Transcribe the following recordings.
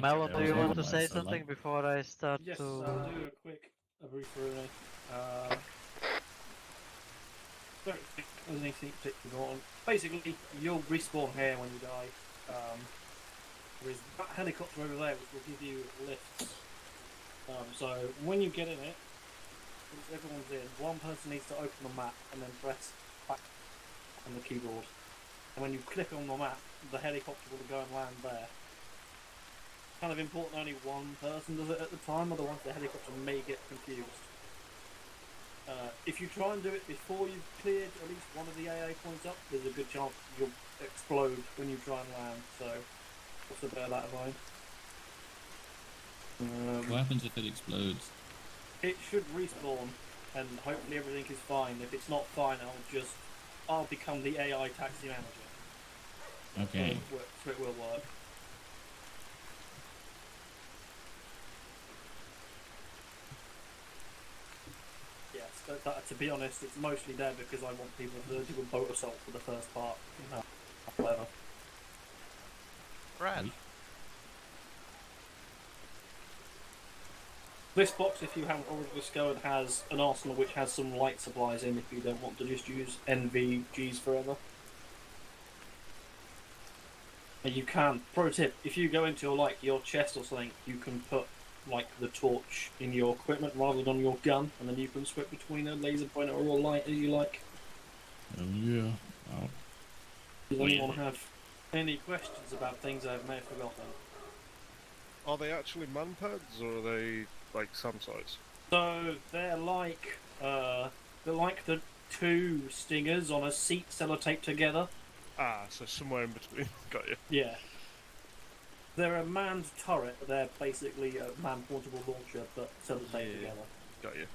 Mello, do you want to Otherwise, say I something like- before I start Yes, to... I'll do a brief review. Don't think there's anything particularly important. Basically, you'll respawn here when you die. There is that helicopter over there which will give you lifts. So when you get in it, once everyone's in, one person needs to open the map and then press back on the keyboard. And when you click on the map, the helicopter will go and land there. Kind of important, only one person does it at the time, otherwise the helicopter may get confused. If you try and do it before you've cleared at least one of the AA points up, there's a good chance you'll explode when you try and land, so also bear that in mind. What happens if it explodes? It should respawn, and hopefully everything is fine. If it's not fine, I'll become the AI taxi manager. Okay. So it will work. Yes, to be honest, it's mostly there because I want people to do a boat assault for the first part. Whatever. Rad. This box, if you haven't already discovered, has an arsenal which has some light supplies in if you don't want to just use NVGs forever. And you can, pro tip, if you go into your chest or something, you can put the torch in your equipment rather than on your gun, and then you can switch between a laser pointer or a light as you like. Oh yeah. Oh. Does anyone have any questions about things I may have forgotten? Are they actually manpads or are they like some size? So they're like the two stingers on a seat sellotaped together. Ah, so somewhere in between. Got you. Yeah. They're a manned turret, but they're basically a man-portable launcher, but sellotaped together. Got you.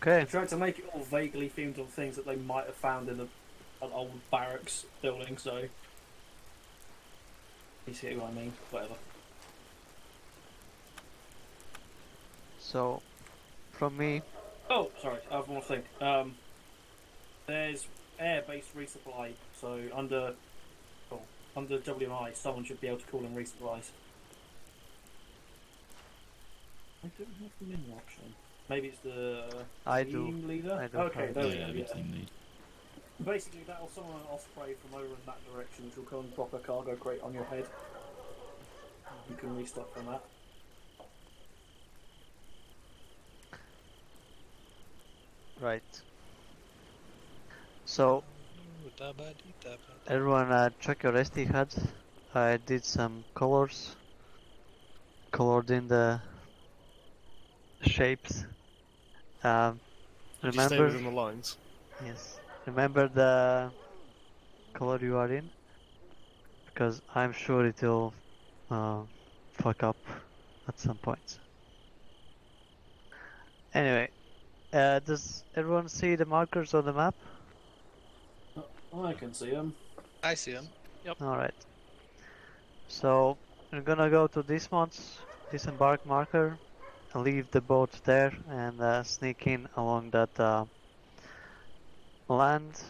Okay. I tried to make it all vaguely themed on things that they might have found in an old barracks building, so... You see what I mean? Whatever. So, from me... Oh, sorry, I have one more thing. There's air-based resupply, so under WMI, someone should be able to call in resupplies. I don't have the menu option. Maybe it's the team leader? I do. Okay, there we go. Yeah, team lead. Basically, that will summon an osprey from over in that direction, which will come and drop a cargo crate on your head. You can restock from that. Right. So, everyone check your SD HUD. I did some colors. Colored in the shapes. Did you stay Remember... within the lines? Yes. Remember the color you are in? Because I'm sure it will fuck up at some point. Anyway, does everyone see the markers on the map? I can see them. I see them. Yep. Alright. So, we're gonna go to disembark marker, leave the boat there, and sneak in along that land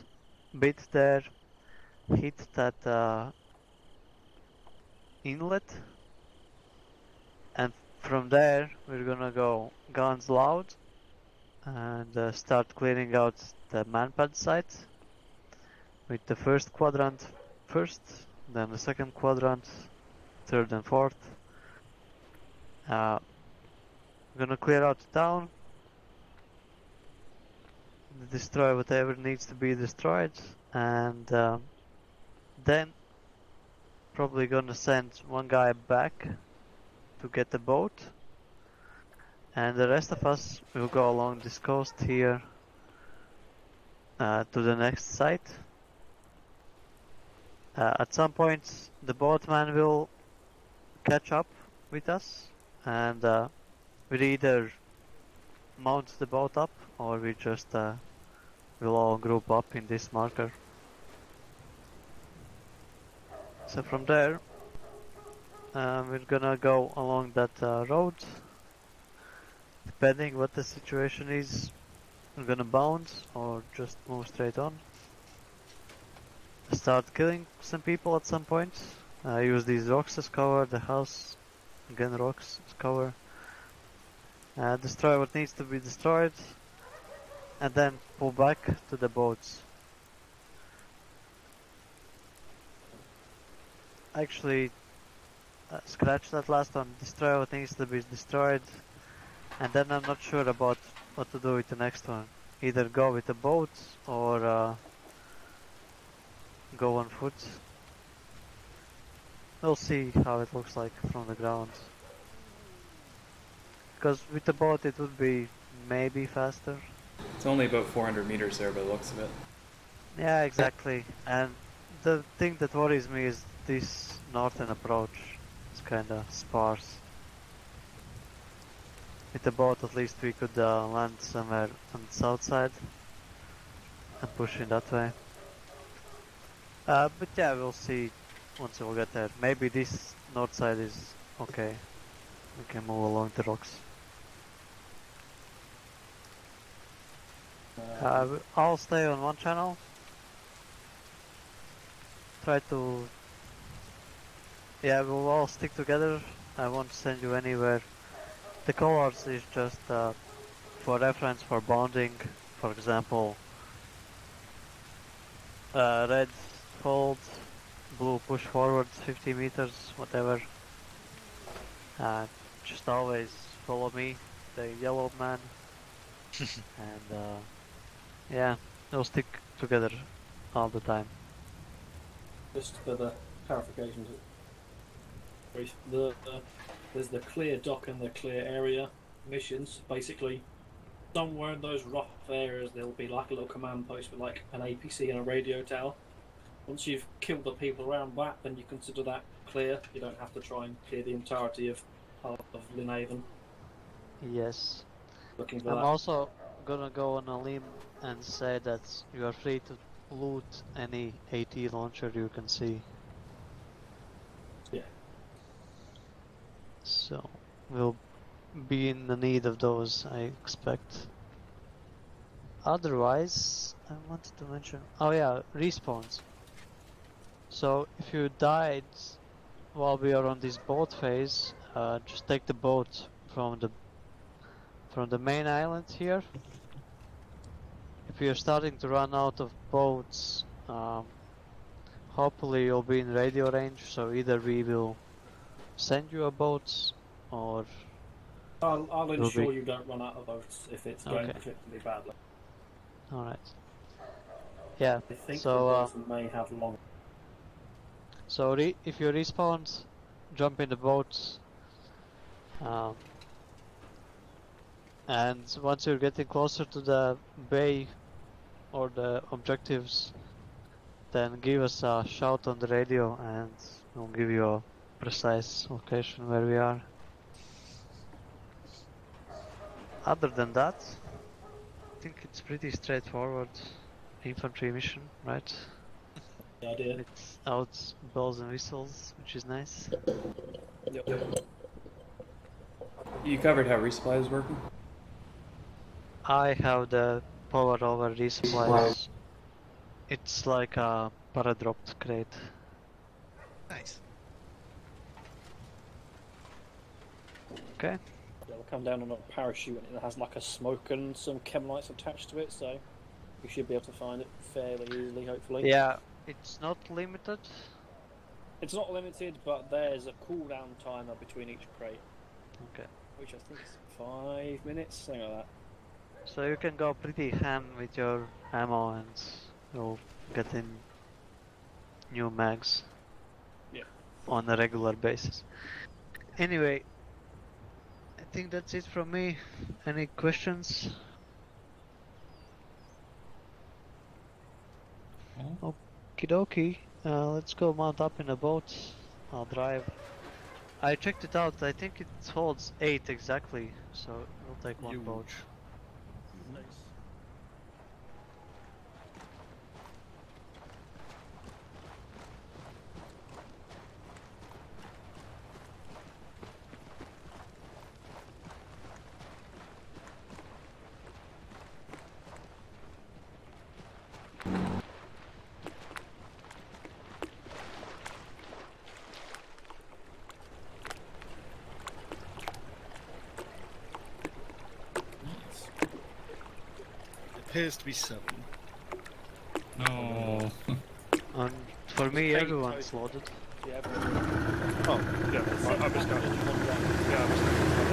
bit there, hit that inlet, and from there we're gonna go guns loud and start clearing out the manpad site with the first quadrant first, then the second quadrant, third and fourth. We're gonna clear out the town, destroy whatever needs to be destroyed, and then probably gonna send one guy back to get the boat, and the rest of us will go along this coast here to the next site. At some point the boatman will catch up with us, and we'll either mount the boat up or we just will all group up in this marker. So from there we're gonna go along that road. Depending what the situation is, we're gonna bounce or just move straight on. Start killing some people at some point. Use these rocks as cover, the house, again rocks as cover. Destroy what needs to be destroyed, and then pull back to the boats. Actually, scratch that last one, destroy what needs to be destroyed, and then I'm not sure about what to do with the next one. Either go with a boat or go on foot. We'll see how it looks like from the ground. Because with the boat it would be maybe faster. It's only about 400 meters there by the looks of it. Yeah, exactly. And the thing that worries me is this northern approach. It's kinda sparse. With the boat at least we could land somewhere on the south side and push in that way. But yeah, we'll see once we'll get there. Maybe this north side is okay. We can move along the rocks. I'll stay on one channel. Try to... Yeah, we'll all stick together. I won't send you anywhere. The colors is just for reference for bonding. For example, red hold, blue push forward 50 meters, whatever. Just always follow me, the yellow man, and yeah, we'll stick together all the time. Just for the clarification, there's the clear dock and the clear area missions. Basically, somewhere in those rough areas there'll be like a little command post with like an APC and a radio tower. Once you've killed the people around that, then you consider that clear. You don't have to try and clear the entirety of Linhaven. Yes. Looking for I'm that. also gonna go on a limb and say that you are free to loot any AT launcher you can see. Yeah. So we'll be in the need of those, I expect. Otherwise, I wanted to mention... Oh yeah, respawns. So if you died while we are on this boat phase, just take the boat from the main island here. If you're starting to run out of boats, hopefully you'll be in radio range, so either we will send you a boat or... I'll Will ensure be... you don't run out of votes if it's going Okay. particularly badly. Alright. Yeah, I think the so boats may have long. so if you respawn, jump in the boat, and once you're getting closer to the bay or the objectives, then give us a shout on the radio and we'll give you a precise location where we are. Other than that, I think it's pretty straightforward infantry mission, right? The idea. Without bells and whistles, which is nice. Yep. You covered how resupply is working? I have the power over resupplies. It's like a para-dropped crate. Nice. Okay. Yeah, we'll come down on a parachute and it has like a smoke and some chem lights attached to it, so you should be able to find it fairly easily, hopefully. Yeah, it's not limited. It's not limited, but there's a cooldown timer between each crate. Okay. Which I think is 5 minutes, something like that. So you can go pretty ham with your ammo and you'll get in new mags. Yeah. On a regular basis. Anyway, I think that's it from me. Any questions? Oh, Okie dokie. Let's go mount up in a boat. I'll drive. I checked it out. I think it holds 8 exactly, so we'll take one boat. Nice. appears to be 7. No. And for me, Eight everyone's total. loaded. Yeah, Oh, yeah, I missed that. Yeah, I missed that.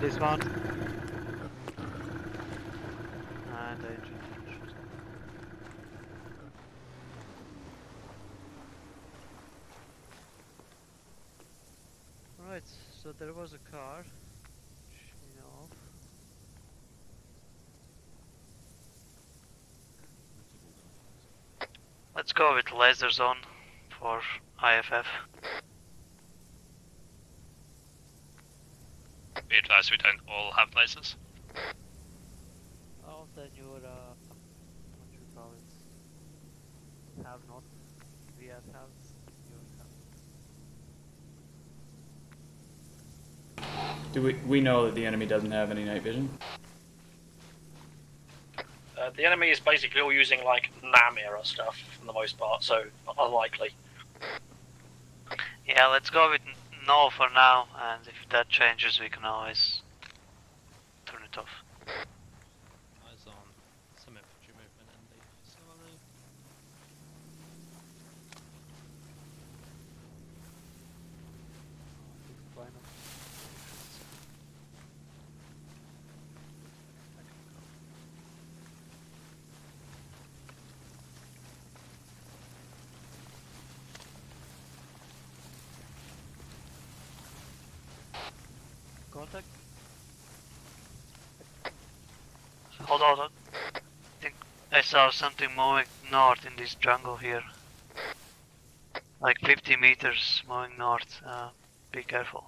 This one. And the engine finished. Right, so there was a car, which we know of. Let's go with laser zone for IFF. Be advised we don't all have lasers. Oh, then you're, what do you call it? Have not. We have you have. Do we know that the enemy doesn't have any night vision? The enemy is basically all using like NAM era stuff for the most part, so unlikely. Yeah, let's go with no for now, and if that changes, we can always turn it off. Eyes on some infantry movement in the facility. Why not? Contact? Hold on. I think I saw something moving north in this jungle here. Like 50 meters moving north. Be careful.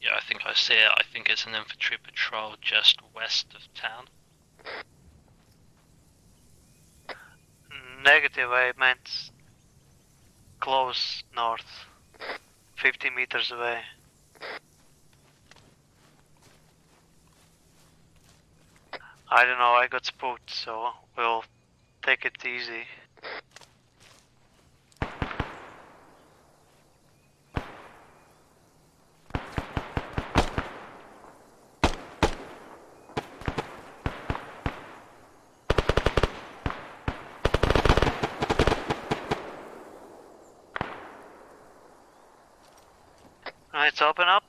Yeah, I think I see it. I think it's an infantry patrol just west of town. Negative, I meant close north. 50 meters away. I don't know, I got spooked, so we'll take it easy. Let's open up.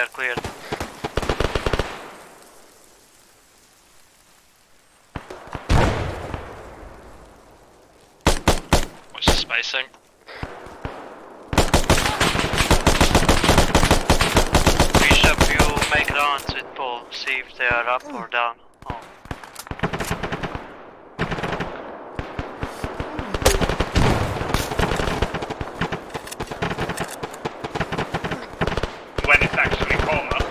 are cleared. What's the spacing? Bishop, you make rounds with Paul, see if they are up or down. Oh. When it's actually coma.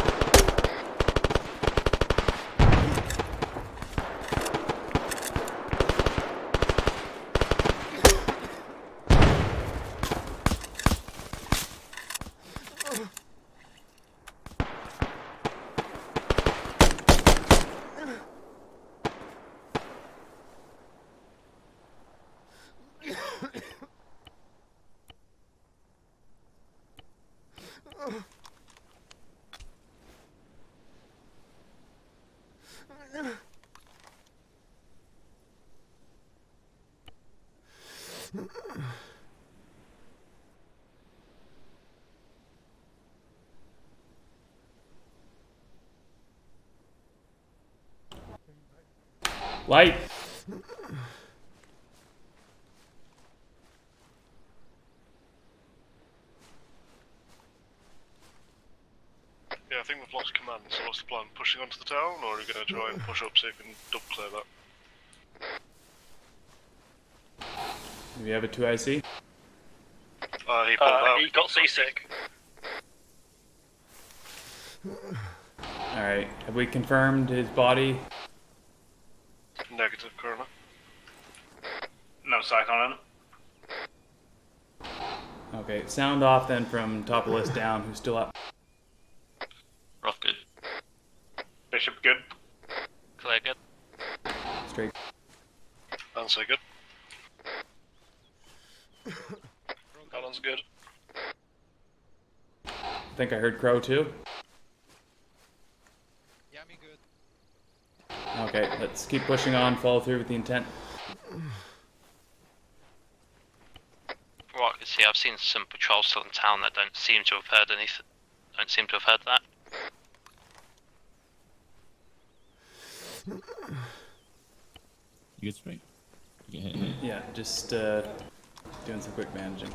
Light! Yeah, I think we've lost command, so what's the plan? Pushing onto the town, or are we going to try and push up so we can double clear that? Do you have a 2IC? He pulled out. He got seasick. Alright, have we confirmed his body? Negative, Coroner. No sight on him. Okay, sound off then from top of list down. Who's still up? Rough good. Bishop good. Clear good. Straight. Answer good. Alan's good. I think I heard Crow too. Yeah, me good. Okay, let's keep pushing on, follow through with the intent. From what I can see, I've seen some patrols still in town that don't seem to have heard anything. Don't seem to have heard that. You get straight? You get hit. Yeah, just doing some quick managing.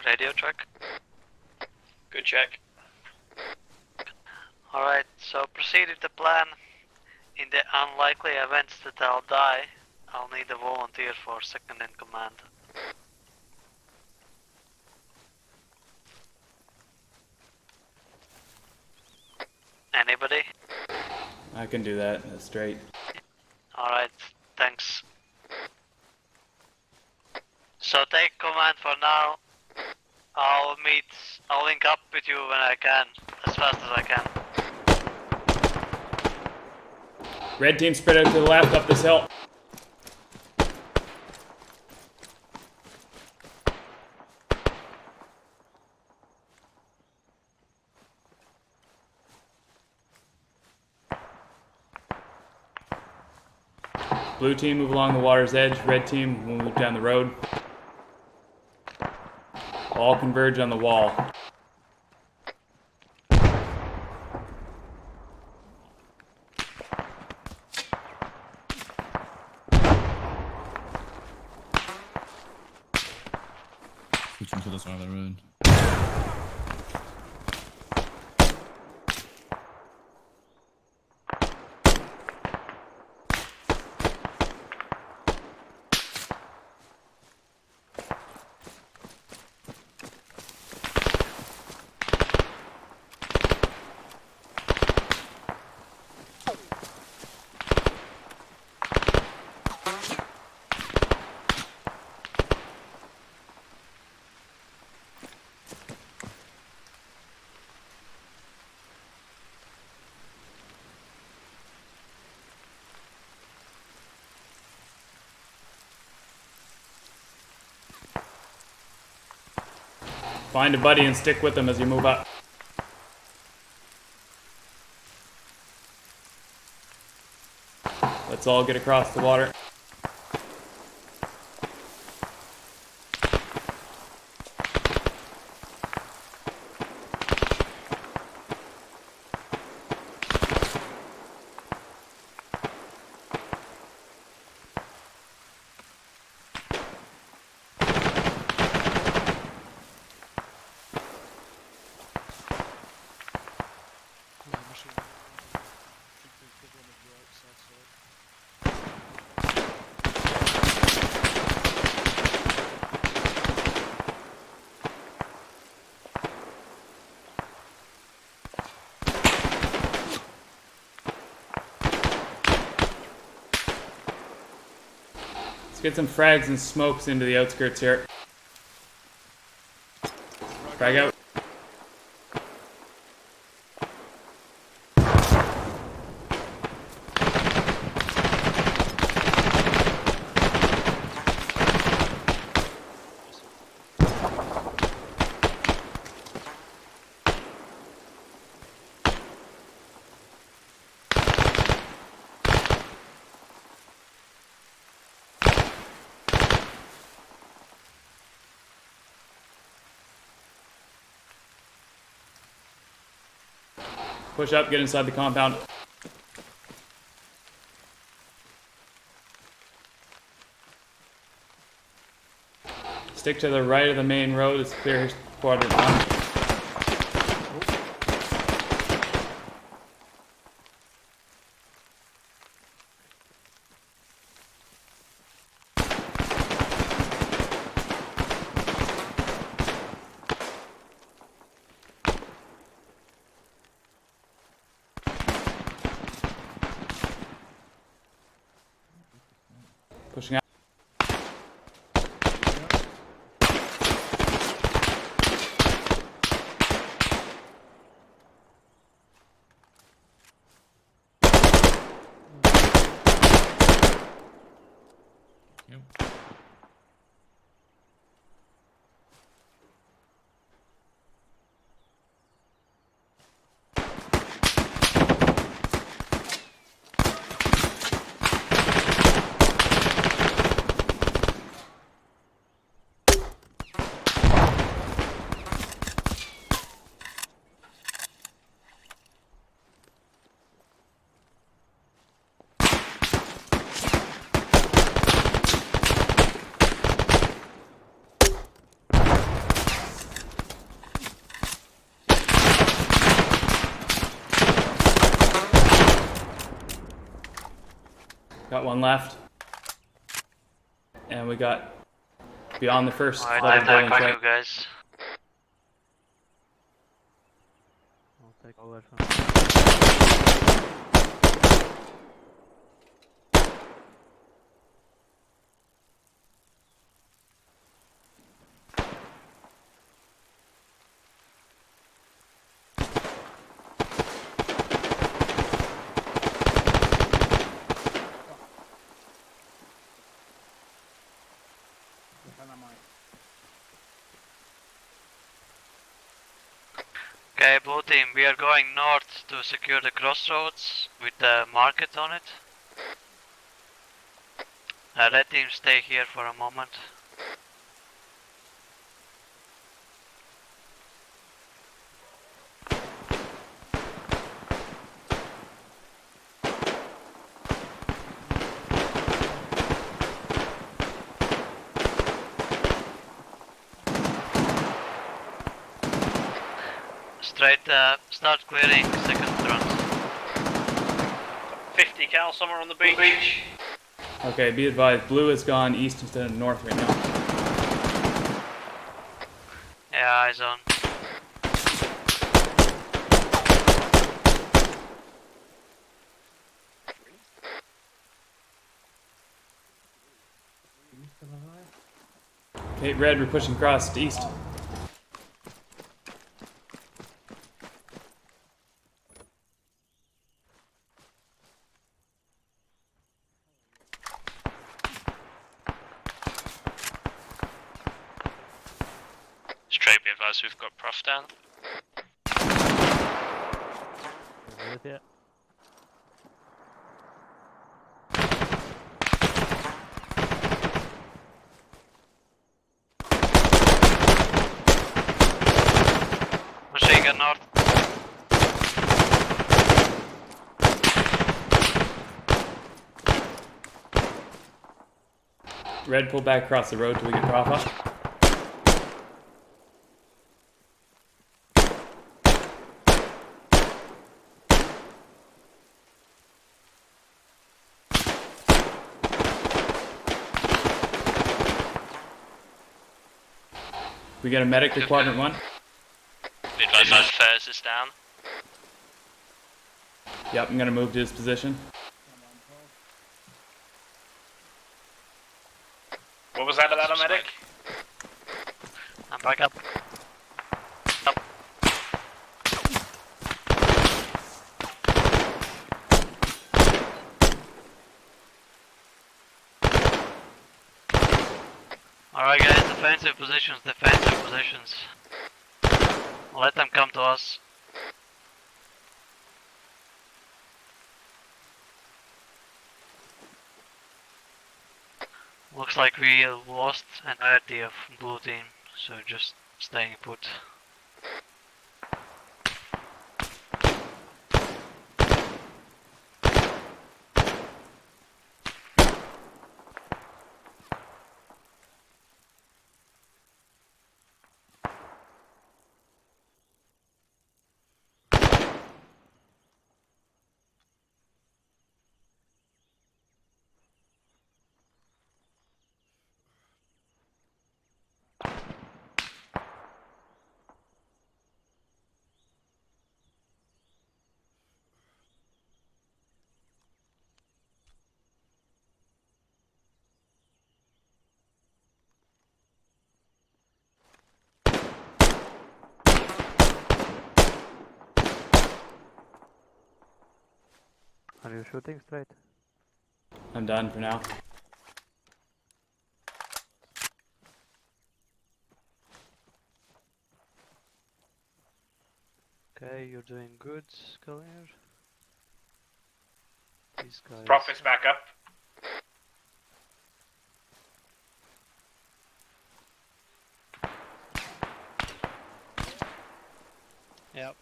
Radio check. Good check. Alright, so proceed with the plan. In the unlikely events that I'll die, I'll need a volunteer for second in command. Anybody? I can do that, that's straight. Alright, thanks. So take command for now. I'll link up with you when I can, as fast as I can. Red team spread out to the left up this hill. Blue team move along the water's edge, red team will move down the road. All converge on the wall. Switching to the side of the road. Find a buddy and stick with them as you move up. Let's all get across the water. Yeah, machine gun. Should be a good one of the outside side. Let's get some frags and smokes into the outskirts here. Frag out. Push up, get inside the compound. Stick to the right of the main road. It's clear quadrant 1. Pushing out. Yep. Got one left. And we got beyond the first Alright, level I'm building back on site. you guys. I'll take over from Okay, blue team, we are going north to secure the crossroads with the market on it. Red team, stay here for a moment. Straight, start clearing second front. 50 cal somewhere on the beach. Okay, be advised, blue has gone east instead of north right now. Yeah, eyes on. Okay, red, we're pushing across to east. Trade be advised, we've got Prof down. Over with it. Machine gun north. Red, pull back across the road till we get Prof up. We get a medic to quadrant 1. Be advised, Fairs is down. Yep, I'm gonna move to his position. What was that about a medic? I'm back up. Alright guys, defensive positions, defensive positions. Let them come to us. Looks like we lost entirety of blue team, so just staying put. Are you shooting straight? I'm done for now. Okay, you're doing good, Scullier. These guys. Prof is back up. Yep.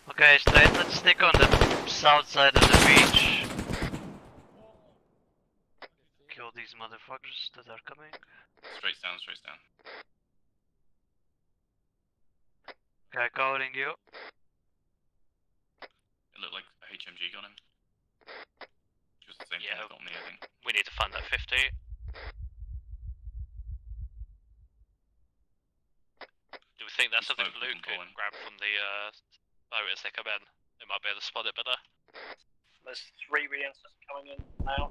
Okay, straight, let's stick on the south side of the beach. Kill these motherfuckers that are coming. Straight down, straight down. Okay, covering you. It looked like a HMG got him. Just the same Yeah. thing that got me, I think. We need to find that 50. Do we think that's Smoke something Luke isn't could going. grab from the boat as they come in? They might be able to spot it better. There's 3 reinforcements coming in now.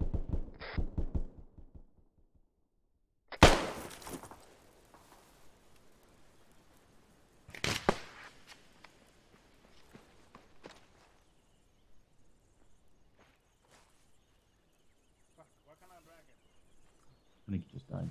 I think he just died.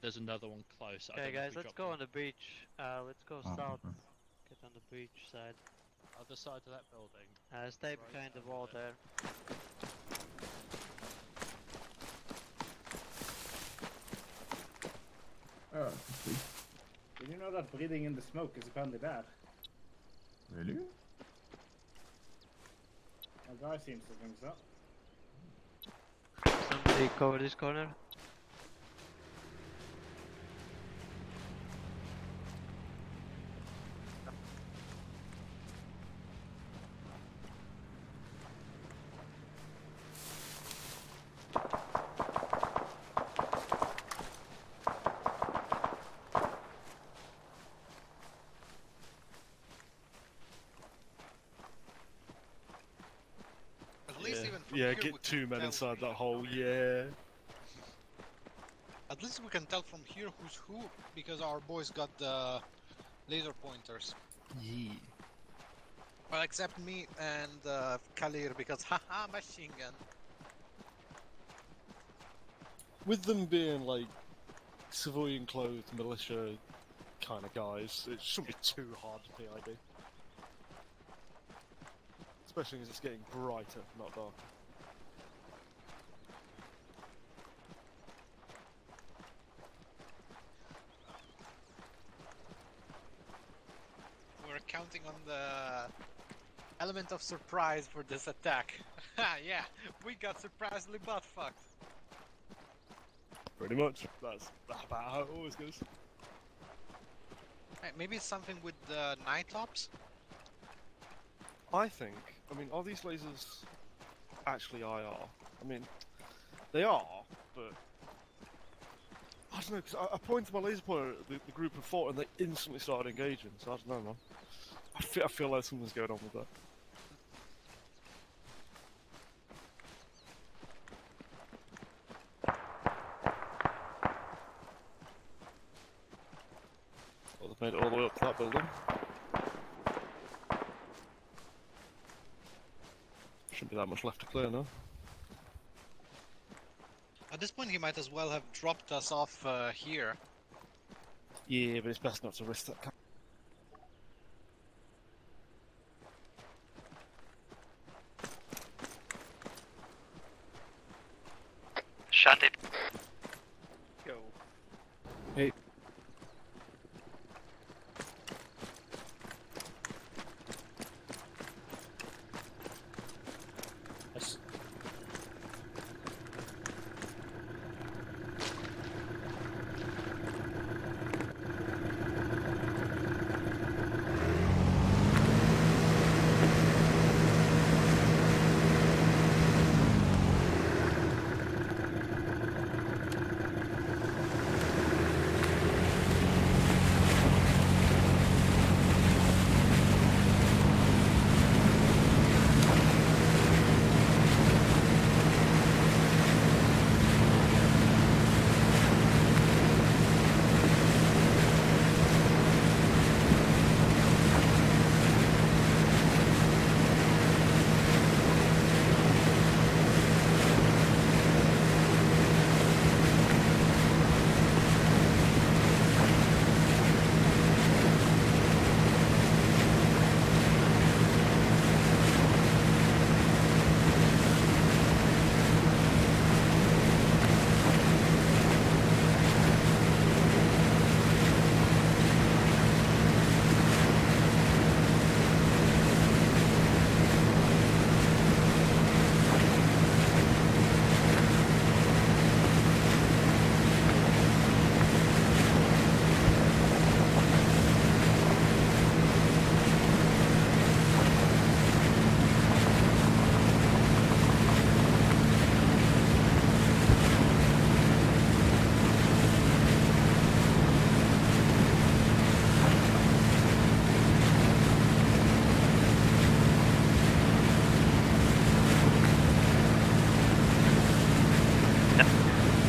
There's another one close. I Okay, don't know if guys, we let's dropped go one. on the beach. Let's go Oh, south. okay. Get on the beach side. Other side of that building. Stay Right behind the over wall there. there. Oh, did you know that breathing in the smoke is apparently bad? Really? A guy seems to think so. Somebody cover this corner. from Yeah, here we get can 2 men tell. inside that hole, yeah. At least we can tell from here who's who, because our boys got the laser pointers. Yeah. Well, except me and Kalir, because haha, machine gun. With them being like civilian clothed militia kind of guys, it shouldn't be too hard to PID. Especially as it's getting brighter, not darker. We're counting on the element of surprise for this attack. Ha, yeah, we got surprisingly butt fucked. Pretty much. That's about how it always goes. Hey, maybe it's something with the night ops? I think, I mean, are these lasers actually IR? I mean, they are, but I don't know, because I pointed my laser pointer at the group of 4 and they instantly started engaging, so I don't know, man. I feel like something's going on with that. Well, they've made it all the way up to that building. Shouldn't be that much left to clear now. At this point, he might as well have dropped us off here. Yeah, but it's best not to risk that. Shut it. Go. Hey.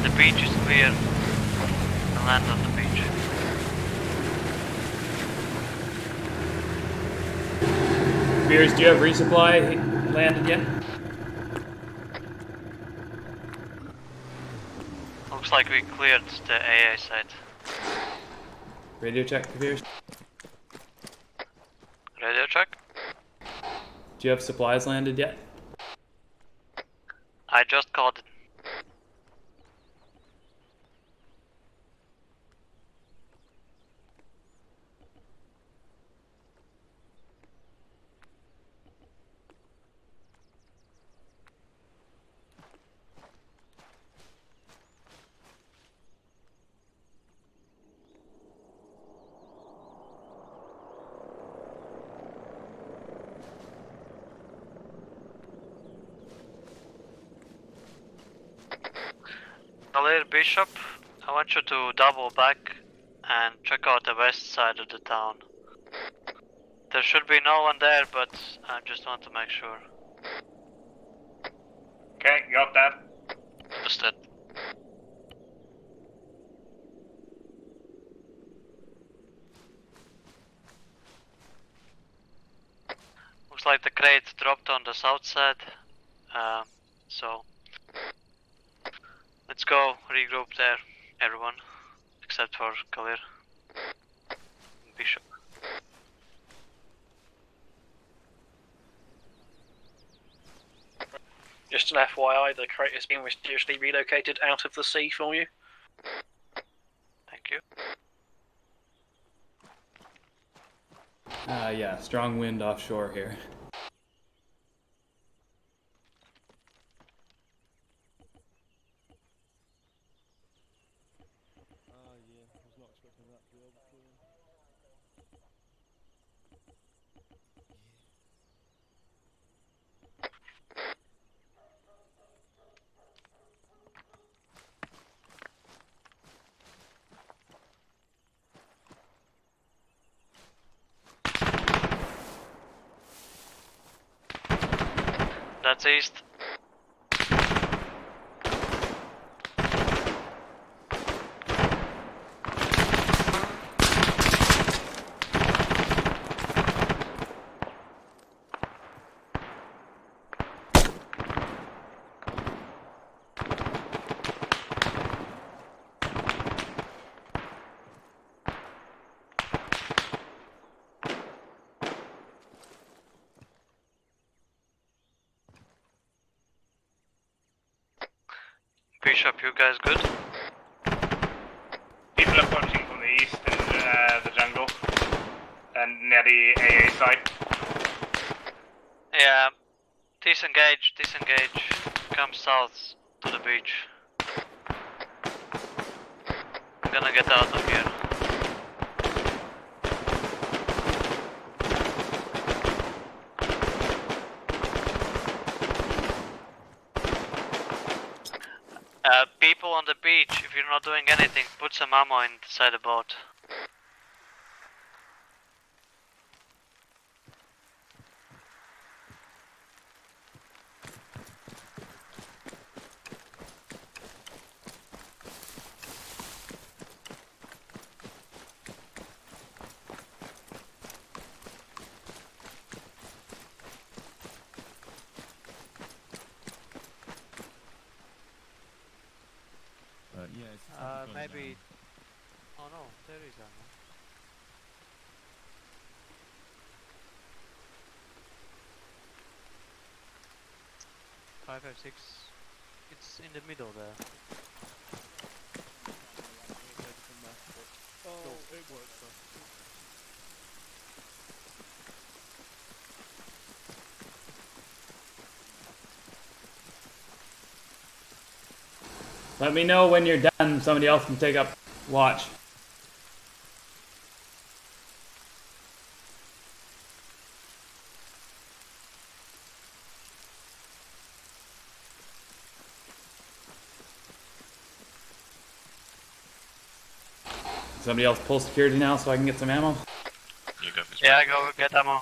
The beach is clear. And land on the beach. Beers, do you have resupply landed yet? Looks like we cleared the AA site. Radio check, Beers. Radio check? Do you have supplies landed yet? I just called it. Kalir Bishop, I want you to double back and check out the west side of the town. There should be no one there, but I just want to make sure. Okay, got that. Understood. Looks like the crate dropped on the south side. So let's go regroup there, everyone, except for Kalir and Bishop. Just an FYI, the crate has been mysteriously relocated out of the sea for you. Thank you. Yeah, strong wind offshore here. Yeah, I was not expecting that to be overflowing. That's east. Bishop, you guys good? People approaching from the east in the jungle. And near the AA site. Yeah. Disengage, disengage. Come south to the beach. I'm gonna get out of here. People on the beach, if you're not doing anything, put some ammo inside the boat. Yeah, it's Maybe. Oh no, there is ammo. 556. It's in the middle there. Oh, it works though. Let me know when you're done. Somebody else can take up watch. Somebody else pull security now so I can get some ammo? You go for yeah, go get ammo.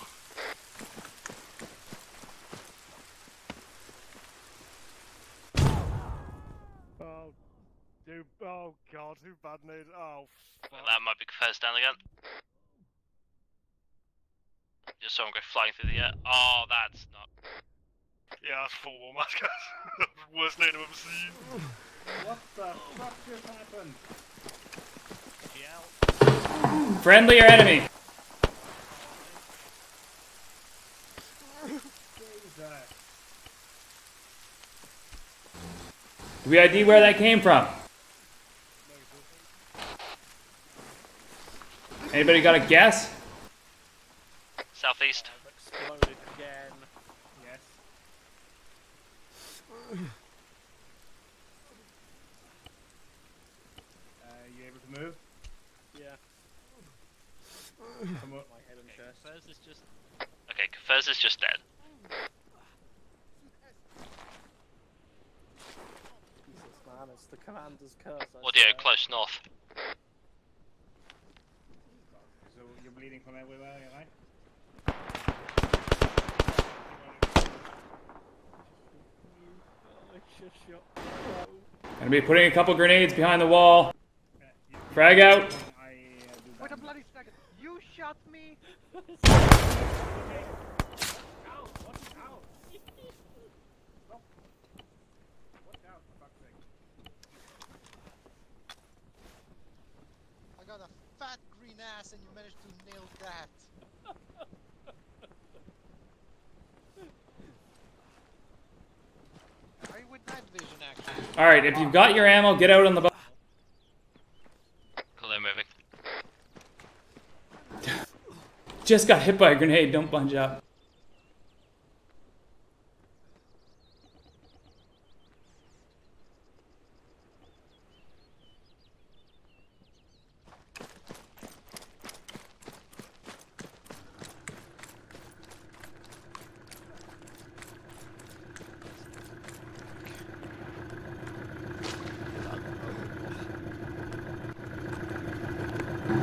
Oh god, who bad-made? Oh, fuck. That might be first down again. Just saw him go flying through the air. Oh, that's not. Yeah, that's full war match, guys. Worst name I've ever seen. What the fuck just happened? Friendly or enemy? Jesus. Do we ID where that came from? Anybody got a guess? Southeast. Exploded again. Yes. You able to move? Yeah. Come up. My head and chest. Furs is just. Okay, Furs is just dead. Jesus, man, it's the commander's curse. I Audio swear. close north. So you're bleeding from everywhere, right? Gonna be putting a couple grenades behind the wall. Frag out. Wait a bloody second! You shot me! I got a fat green ass and you managed to nail that. Are you with night vision actually? Alright, if you've got your ammo, get out on the boat. Hello, moving. Just got hit by a grenade, don't bunge up.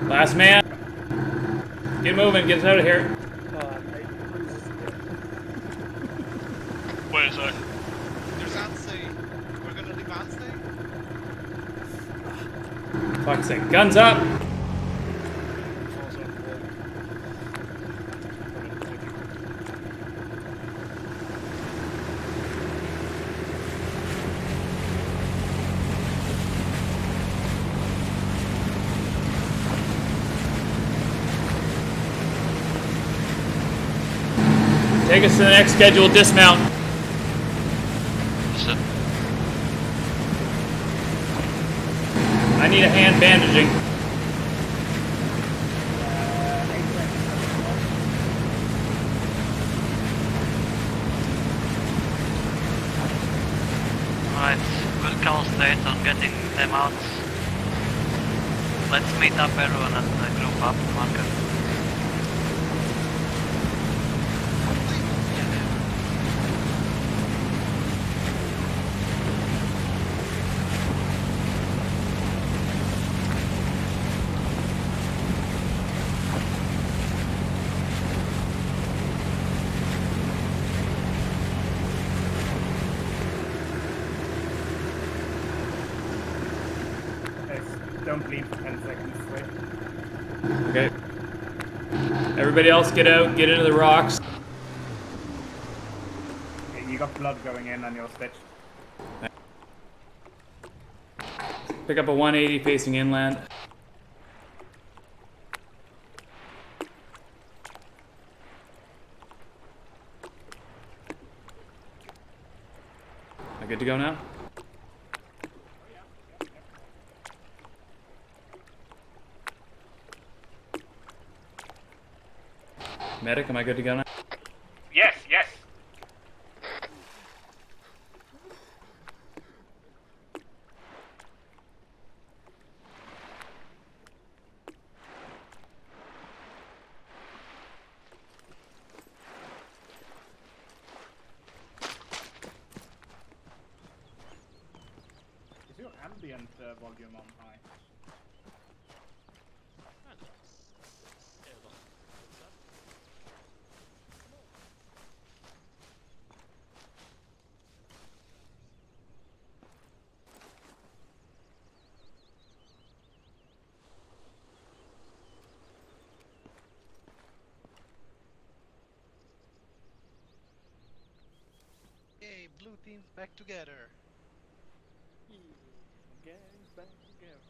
Last man. Get moving, get us out of here. Where is it? There's Ansay. We're gonna leave Ansay? Fuck's sake. Guns up! Take us to the next scheduled dismount. Listen. I need a hand bandaging. Alright, we'll concentrate on getting them out. Let's meet up everyone at the group up marker. Don't leave for 10 seconds, wait. Okay. Everybody else get out, get into the rocks. Okay, you got blood going in on your stitch. Pick up a 180 facing inland. Am I good to go now? Medic, am I good to go now? Yes, yes. Is your ambient volume on high? Yay, blue team's back together. Gang's back together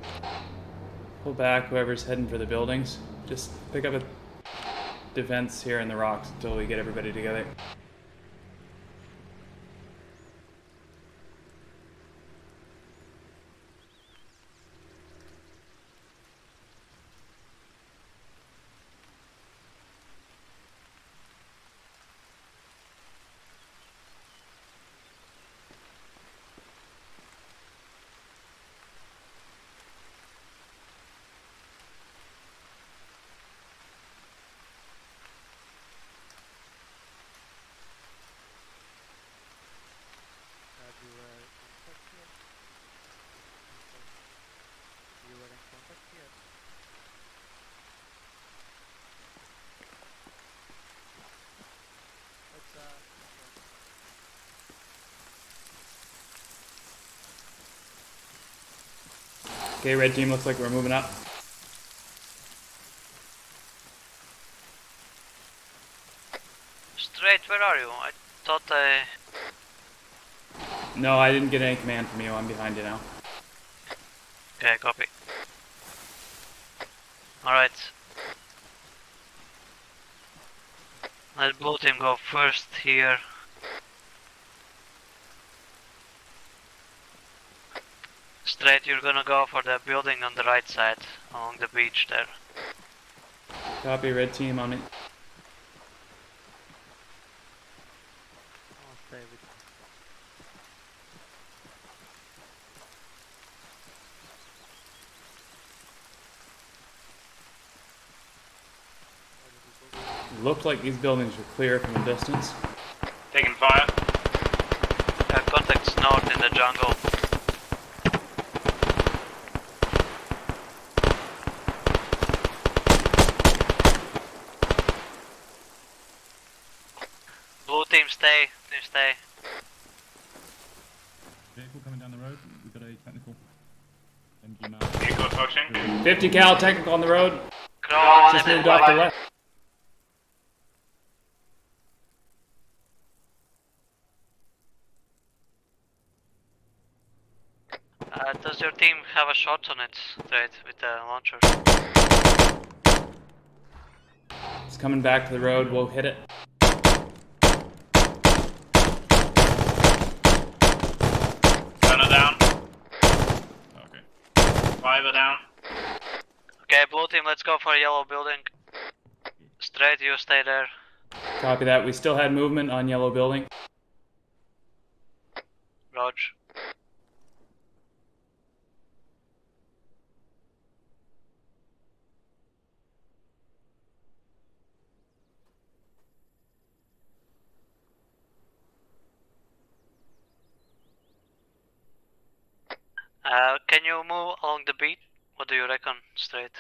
again. Pull back, whoever's heading for the buildings. Just pick up a defense here in the rocks until we get everybody together. Okay, red team looks like we're moving up. Straight, where are you? I thought I... No, I didn't get any command from you. I'm behind you now. Okay, copy. Alright. Let blue team go first here. Straight, you're gonna go for the building on the right side, along the beach there. Copy, red team on it. I'll stay with Looked like these buildings were clear from a distance. Taking fire. Contacts north in the jungle. Blue team stay, Vehicle coming down the road. We've got a technical. MG mount. Vehicle approaching. 50 cal technical on the road. Crow Just and moved off the left. does your team have a shot on it, straight, with the launcher? It's coming back to the road. We'll hit it. Gunner down. Okay. Fiver down. Okay, blue team, let's go for a yellow building. Straight, you stay there. Copy that. We still had movement on yellow building. Rog. Can you move along the beat? What do you reckon, straight?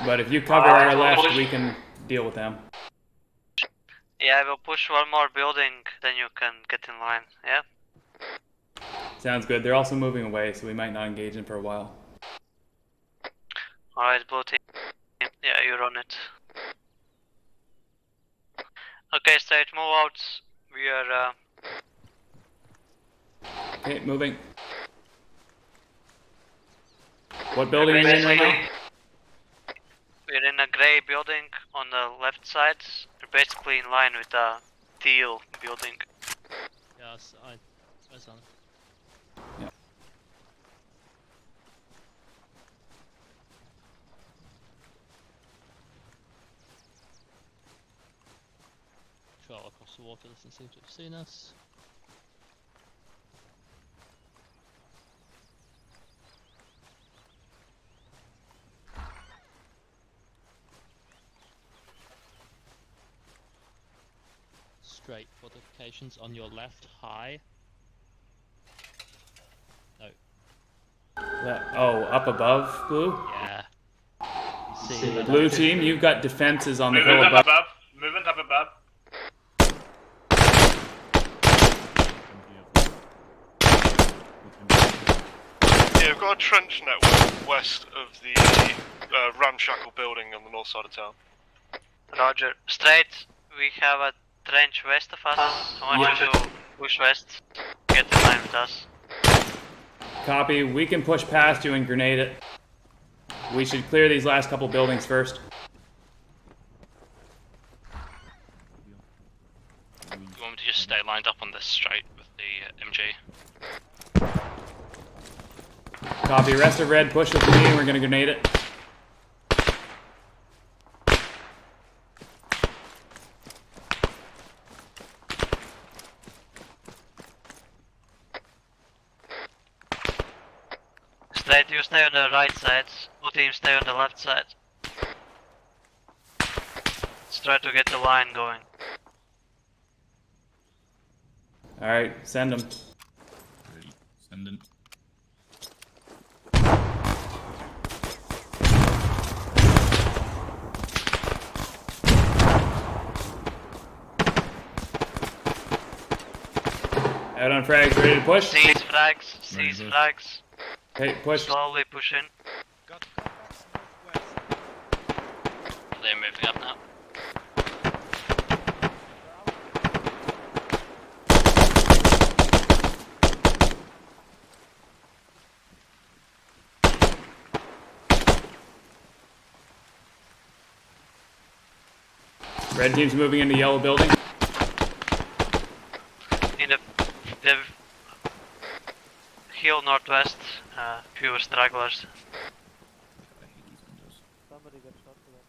But if you cover our left, we can deal with them. Yeah, I will push one more building, then you can get in line, yeah? Sounds good. They're also moving away, so we might not engage them for a while. Alright, blue team. Yeah, you run it. Okay, straight, move out. We are, Okay, moving. What building are you in right now? we're in a grey building on the left side. We're basically in line with the teal building. Yes, I saw it. Yeah. Trail across the water doesn't seem to have seen us. Straight fortifications on your left, high. No. Oh, up above, blue? Yeah. See, Blue team, you've got defenses on the Movement hill up above. above. Movement up above. Yeah, we've got a trench network west of the ramshackle building on the north side of town. Roger. Straight, we have a trench west of us. I want you to push west. Get in line with us. Copy. We can push past you and grenade it. We should clear these last couple buildings first. You want me to just stay lined up on this straight with the MG? Copy. Rest of red, push with me and we're gonna grenade it. Straight, you stay on the right side. Blue team stay on the left side. Let's try to get the line going. Alright, send them. Ready. Sending. Out on frags, ready to push. Seize frags, seize Ready, frags. Okay, push. Slowly push in. Got contacts northwest. They're moving up now. Red team's moving into yellow building. In the hill northwest, few stragglers. I hate these windows. Somebody got shot to that.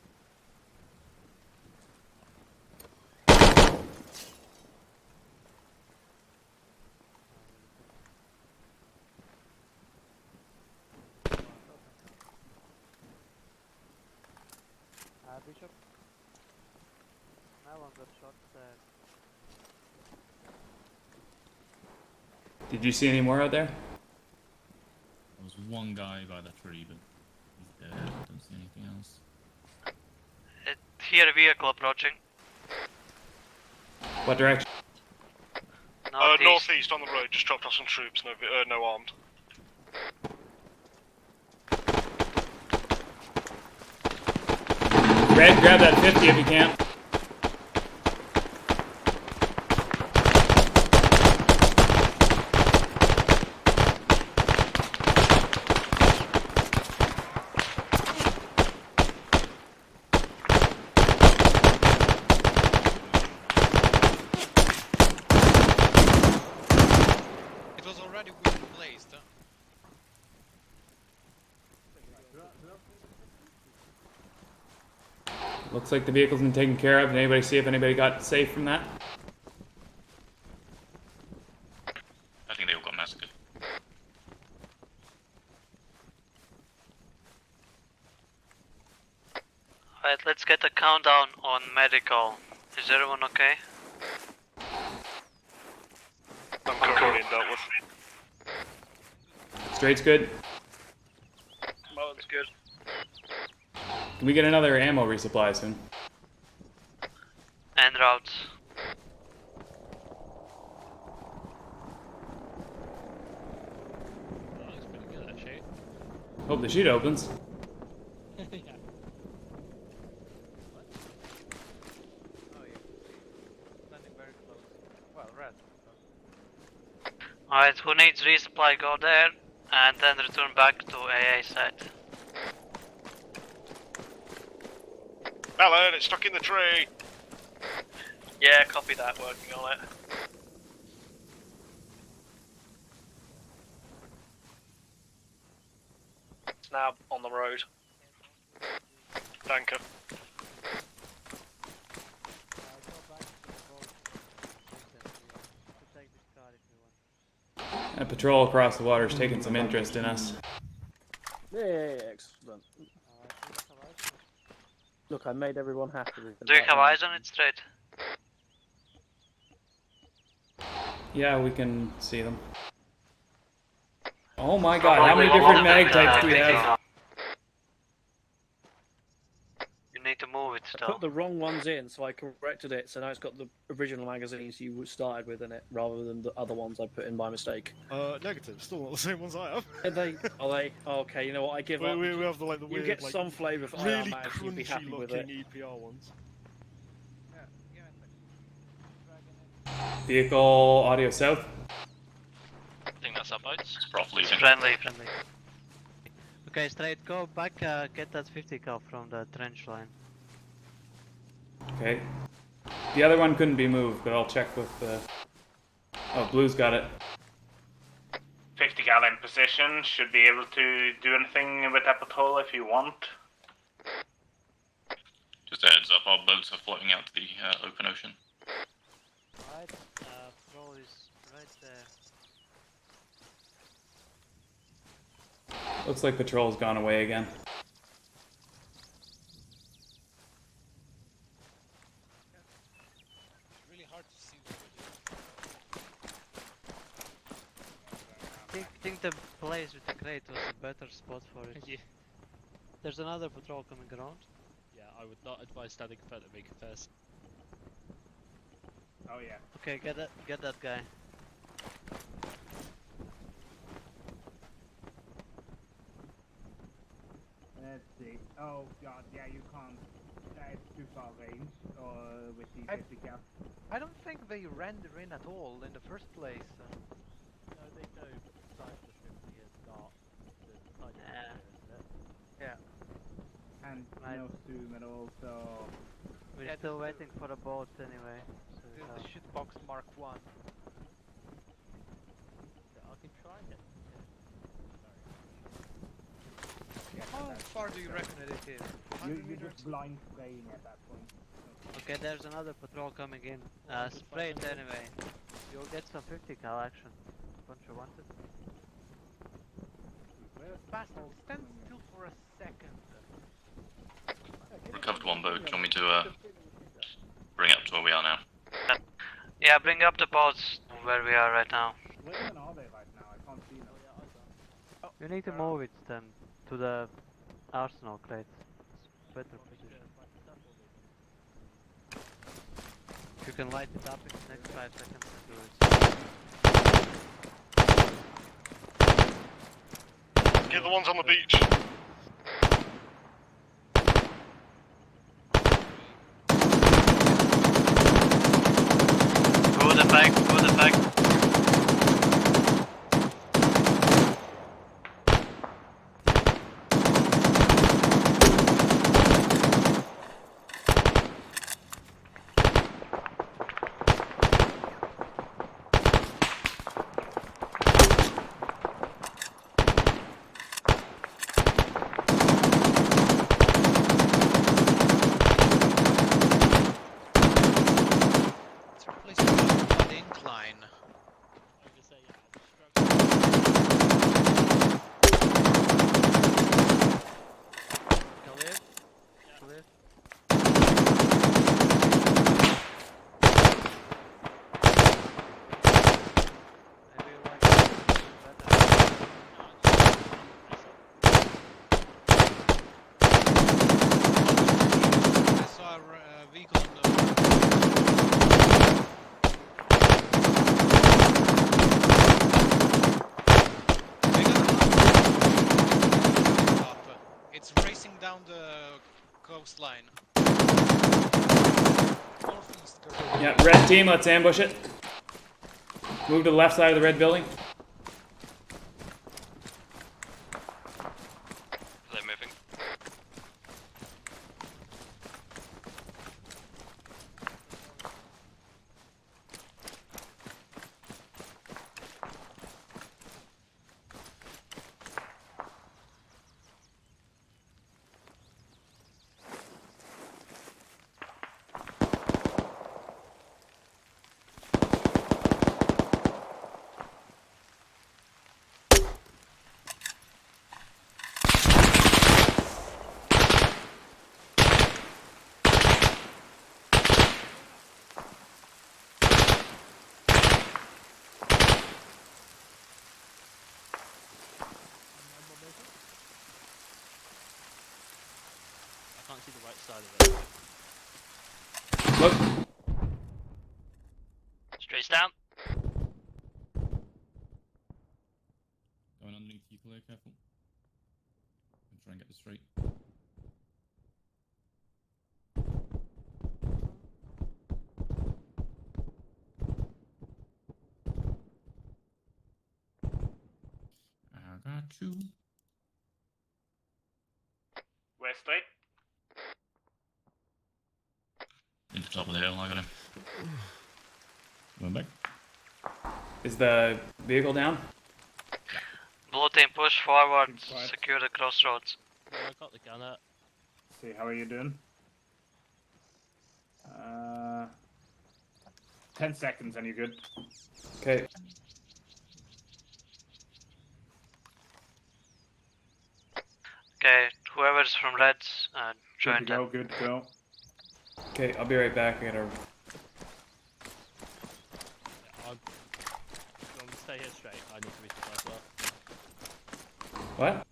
Bishop. Now one got shot there. Did you see any more out there? There was one guy by the tree, but he's dead. Don't see anything else. Here a vehicle approaching. What direction? Northeast. Northeast on the road, just dropped off some troops, no armed. Red, grab that 50 if you can. It was already well placed, huh? Looks like the vehicle's been taken care of. Did anybody see if anybody got safe from that? I think they all got massacred. Alright, let's get a countdown on medical. Is everyone okay? I'm currently in dealt with. Straight's good. Mullen's good. Can we get another ammo resupply soon? En route. That looks pretty good actually. Hope the chute opens. Yeah. Oh yeah. Standing very close. Well, red. Alright, who needs resupply go there and then return back to AA site. Alan, it's stuck in the tree! Yeah, copy that, working on it. It's now on the road. Tanker. Go back to the boat. To take this car if you want. That patrol across the water is taking some interest in us. Yeah, excellent. Look, I made everyone happy with the Do you have eyes on it straight? Yeah, we can see them. Oh my god, how many different mag types do we have? You need to move it I still. put the wrong ones in, so I corrected it, so now it's got the original magazines you started with in it, rather than the other ones I put in by mistake. Negative. Still not the same ones I have. Are they? Are they? Oh, okay, you know what, I give up. We have the You weird, get like, some flavour for really IR mags, you'd be happy crunchy with it. looking EPR ones. Vehicle audio south. I think that's uploads. It's prof It's losing. friendly. Okay, straight, go back, get that 50 cal from the trench line. Okay. The other one couldn't be moved, but I'll check with the... Oh, Blue's got it. 50 gal in position. Should be able to do anything with that patrol if you want. Just a heads up, our boats are floating out to the open ocean. Alright, patrol is right there. Looks like patrol's gone away again. It's really hard to see the Think the place with the crate was a better spot for it. Yeah. There's another patrol coming around. Yeah, I would not advise standing in front of me first. Oh yeah. Okay, get that guy. render in at all in the first place. No, they do, but the size of the 50 is not the size of the Yeah. video, isn't it? Yeah. And Right. no zoom at all, so... We're Yeah, still this- waiting for the boat anyway. So we The have- shitbox Mark 1. Yeah, I can try and get How far do you reckon that it is? 100 You're meters? just blind spraying at that point. Okay, there's another patrol coming in. Spray it anyway. You'll get some 50 cal action. Don't you want it? Bastard, stand still for a second. Recovered one boat. Do you want me to bring it up to where we are now? Yeah, bring up the boats where we are right now. Where even are they right now? I can't see them. You need to move it then to the arsenal crate. It's better position. If you can light it up in the next 5 seconds and do it. Get the ones on the beach. Go the back, go the back. Let's replace it with an incline. Clear? Clear. I saw a vehicle on It's racing down the coastline. Northeast. Yeah, red team, let's ambush it. Move to the left side of the red building. They're moving. I can't see the right side of it. Look. Straight down. Going underneath you, clear, careful. And try and get this straight. I got you. West straight. Into the top of the hill, I got him. Going back. Is the vehicle down? Blue team push forward, Quiet. secure the crossroads. Yeah, I got the gunner. See, how are you doing? 10 seconds and you're good. Okay. Okay, whoever's from Reds, Good join to them. go, good to go. Okay, I'll be right back. I gotta. Yeah, I'm going to stay here straight. I need to resupply as well. What?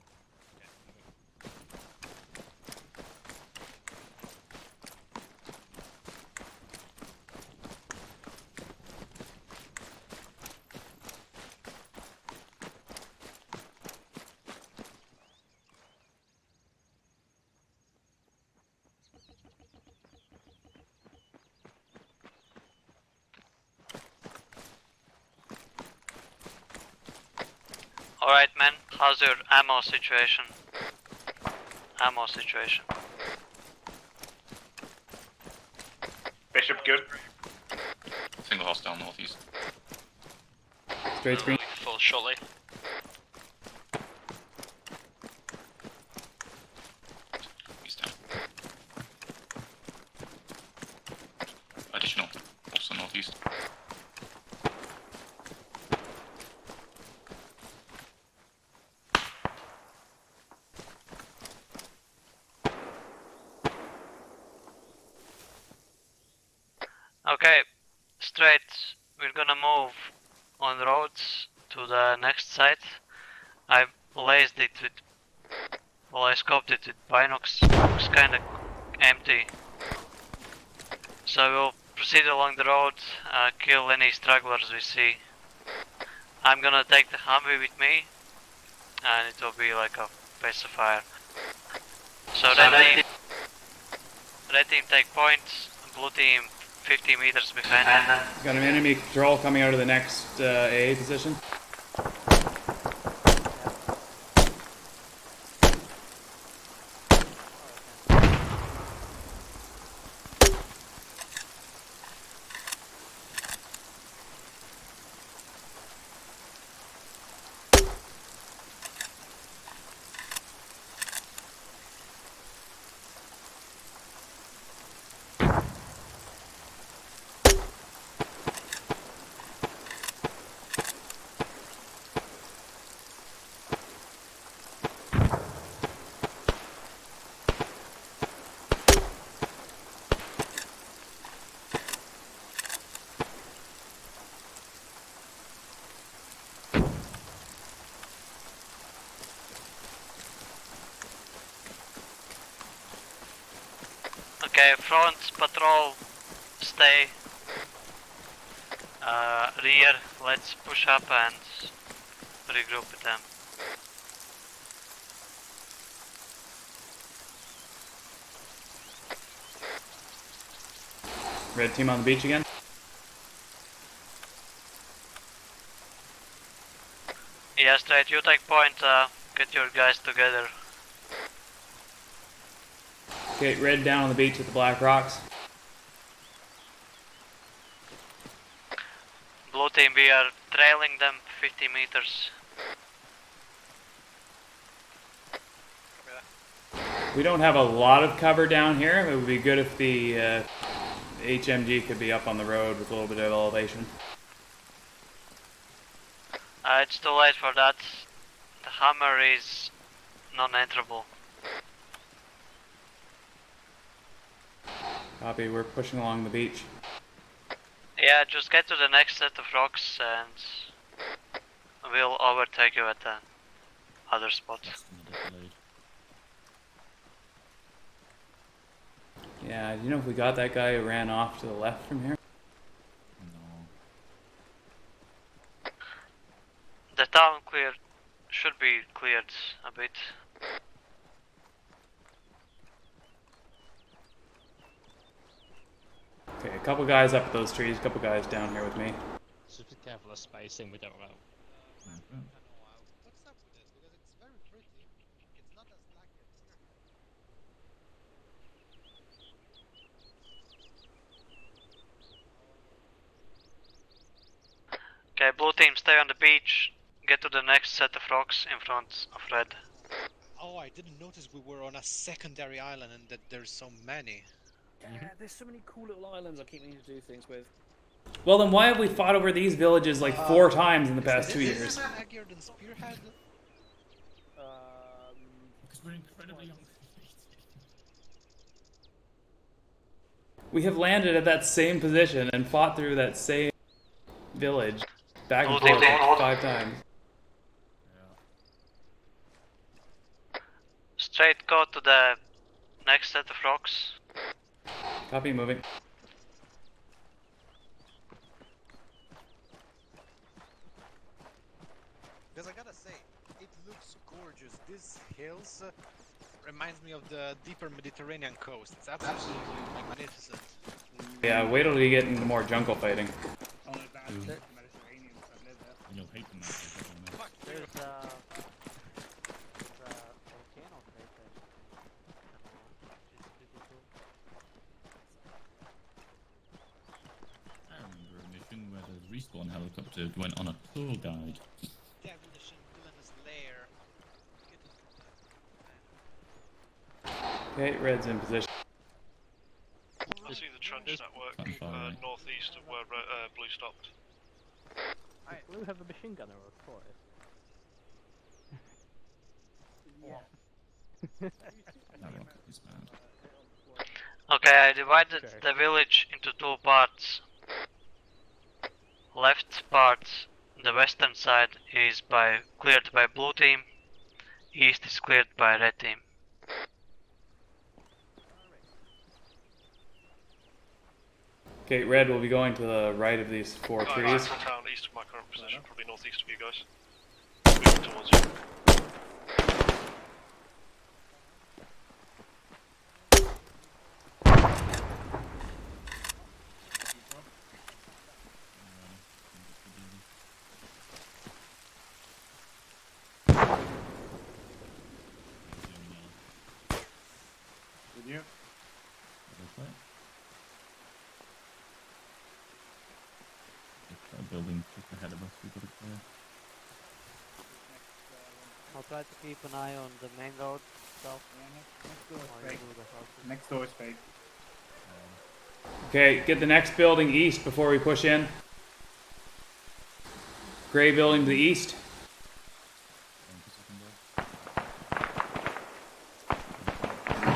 Alright, man. How's your ammo situation? Ammo situation. Bishop, good. Single hostile northeast. Straight screen. Full shortly. He's down. Additional. Also northeast. Okay, straight. We're gonna move on roads to the next site. I blazed it with. Well, I scoped it with binocs. It's kinda empty. So we'll proceed along the road, kill any stragglers we see. I'm gonna take the Humvee with me, and it will be like a base of fire. So red team take points, blue team 50 meters behind. Got an enemy patrol coming out of the next AA position. Okay, front patrol, stay. Rear, let's push up and regroup with them. Red team on the beach again. Yeah, straight, you take point, get your guys together. Okay, red down on the beach at the black rocks. Blue team, we are trailing them 50 meters. We don't have a lot of cover down here. It would be good if the HMG could be up on the road with a little bit of elevation. It's too late for that. The hammer is non-enterable. Copy, we're pushing along the beach. Yeah, just get to the next set of rocks and we'll overtake you at the other spot. Yeah, do you know if we got that guy who ran off to the left from here? The town should be cleared a bit. Okay, a couple guys up at those trees, a couple guys down here with me. Just be careful of spacing, we don't know. What's up with this? Because it's very pretty. It's not as black as Okay, blue team, stay on the beach. Get to the next set of rocks in front of red. Oh, I didn't notice we were on a secondary island and that there's so many. Yeah, there's so many cool little islands I keep meaning to do things with. Well, then why have we fought over these villages like 4 times in the past 2 years? Is this Haggard and Spearhead? Because we're incredibly young. We have landed at that same position and fought through that same village back and forth like 5 times. Straight go to the next set of rocks. Copy, moving. Because I gotta say, it looks gorgeous. These hills reminds me of the deeper Mediterranean coast. It's absolutely magnificent. Yeah, wait till you get into more jungle fighting. You'll hate them. There's one helicopter went on a tour guide. Devilish and villainous lair. Okay, red's in position. I see the trench network northeast of where blue stopped. Does blue have a machine gunner or a forest? That rocket is bad. Okay, I divided the village into two parts. Left part, the western side, is cleared by blue team. East is cleared by red team. Okay, red will be going to the right of these four trees. Town east of my current position, probably northeast of you guys. Moving towards you. With you? Building just ahead of us, we've got to clear. I'll try to keep an eye on the main road itself. Next door is fake. Okay, get the next building east before we push in. Gray building to the east.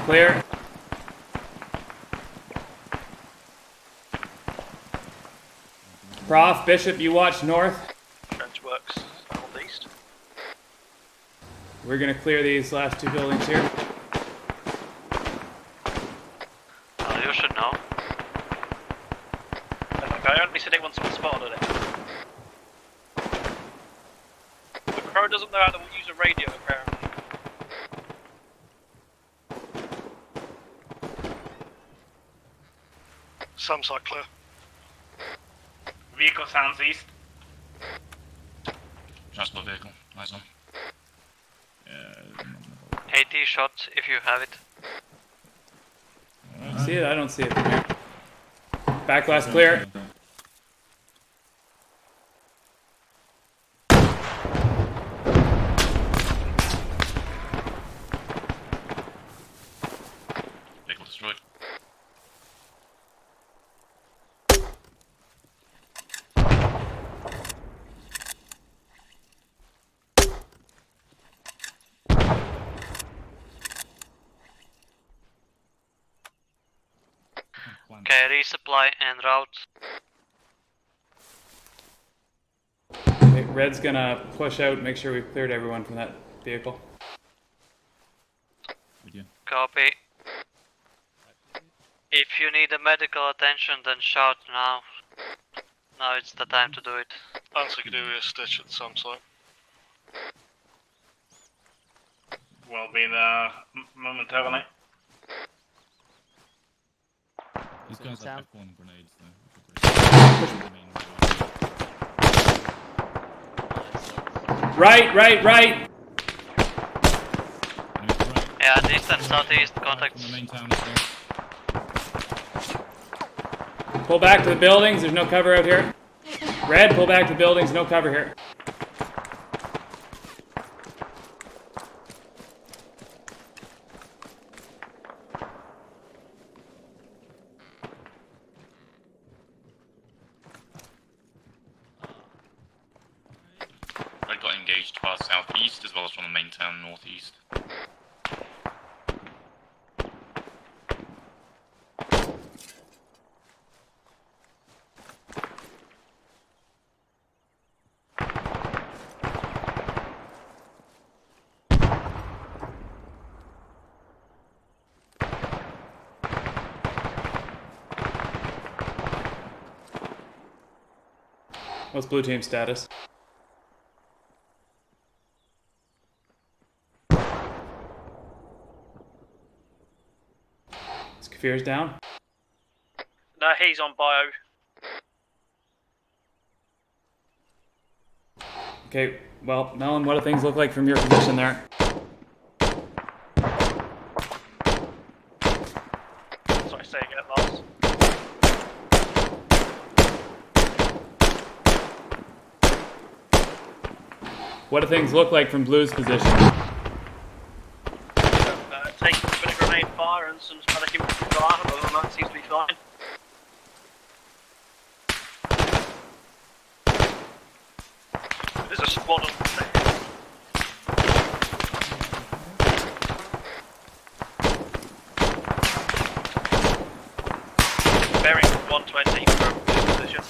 Clear. Prof, Bishop, you watch north. Trench works northeast. We're gonna clear these last two buildings here. You should know. Okay, I only said it once someone spotted it. The crow doesn't know how to use a radio apparently. Some site clear. Vehicle sounds east. Transport vehicle, nice one. AT shot if you have it. See it? I don't see it from here. Back glass clear. Vehicle destroyed. Okay, resupply en route. Okay, red's gonna push out, make sure we've cleared everyone from that vehicle. Copy. If you need a medical attention, then shout now. Now it's the time to do it. Answer could do a stitch at some site. Will be there momentarily. These guys have F1 grenades though. Right! Yeah, east and southeast, contact. From the main town Pull back to the buildings, there's no cover out here. Red, pull back to the buildings, no cover here. Red got engaged far southeast as well as from the main town northeast. What's blue team status? Is Kafir's down? No, he's on bio. Okay, well, Melon, what do things look like from your position there? Sorry, say again, Lars. What do things look like from Blue's position? Take a bit of grenade fire and some static infantry fire, other than that seems to be fine. There's a squad on the stairs. Bearing 120 from position.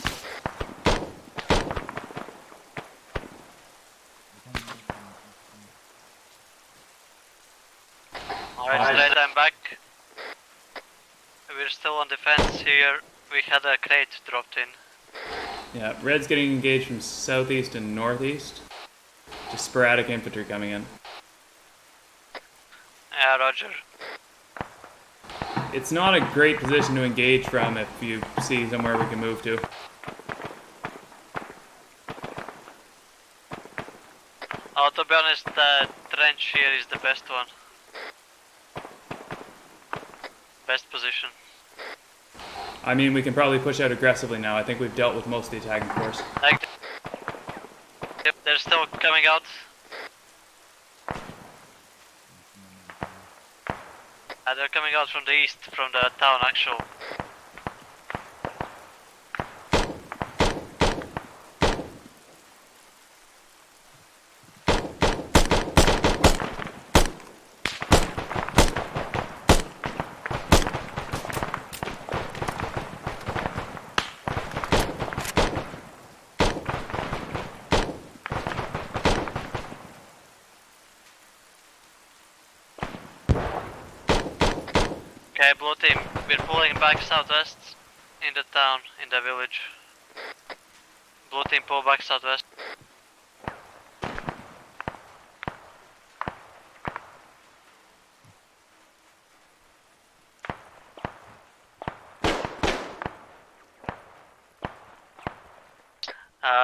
Alright, straight, I'm back. We're still on defense here. We had a crate dropped in. Yeah, Red's getting engaged from southeast and northeast. Just sporadic infantry coming in. Yeah, roger. It's not a great position to engage from if you see somewhere we can move to. Oh, to be honest, the trench here is the best one. Best position. I mean, we can probably push out aggressively now. I think we've dealt with most of the attacking force. Yep, they're still coming out. They're coming out from the east, from the town actual. Okay, blue team, we're pulling back southwest in the town, in the village. Blue team, pull back southwest.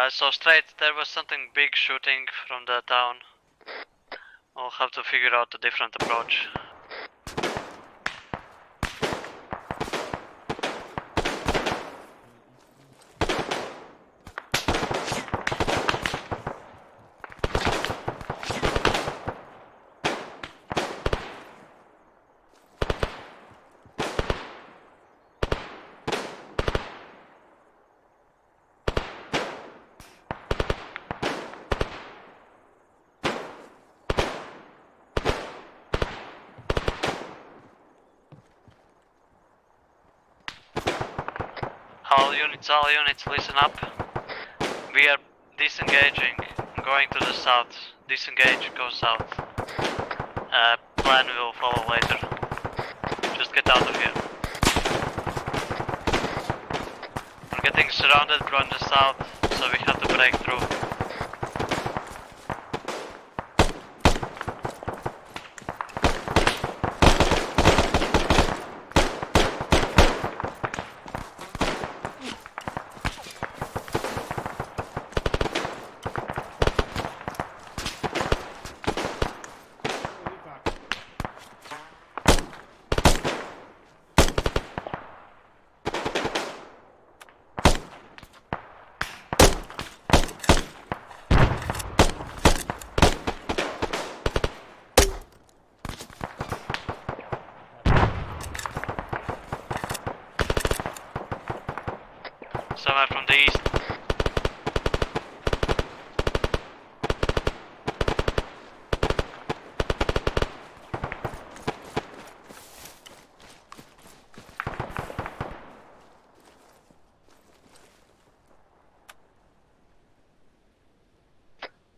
So straight, there was something big shooting from the town. We'll have to figure out a different approach. All units, listen up. We are disengaging, going to the south. Disengage, go south. Plan will follow later. Just get out of here. We're getting surrounded from the south, so we have to break through. Somewhere from the east.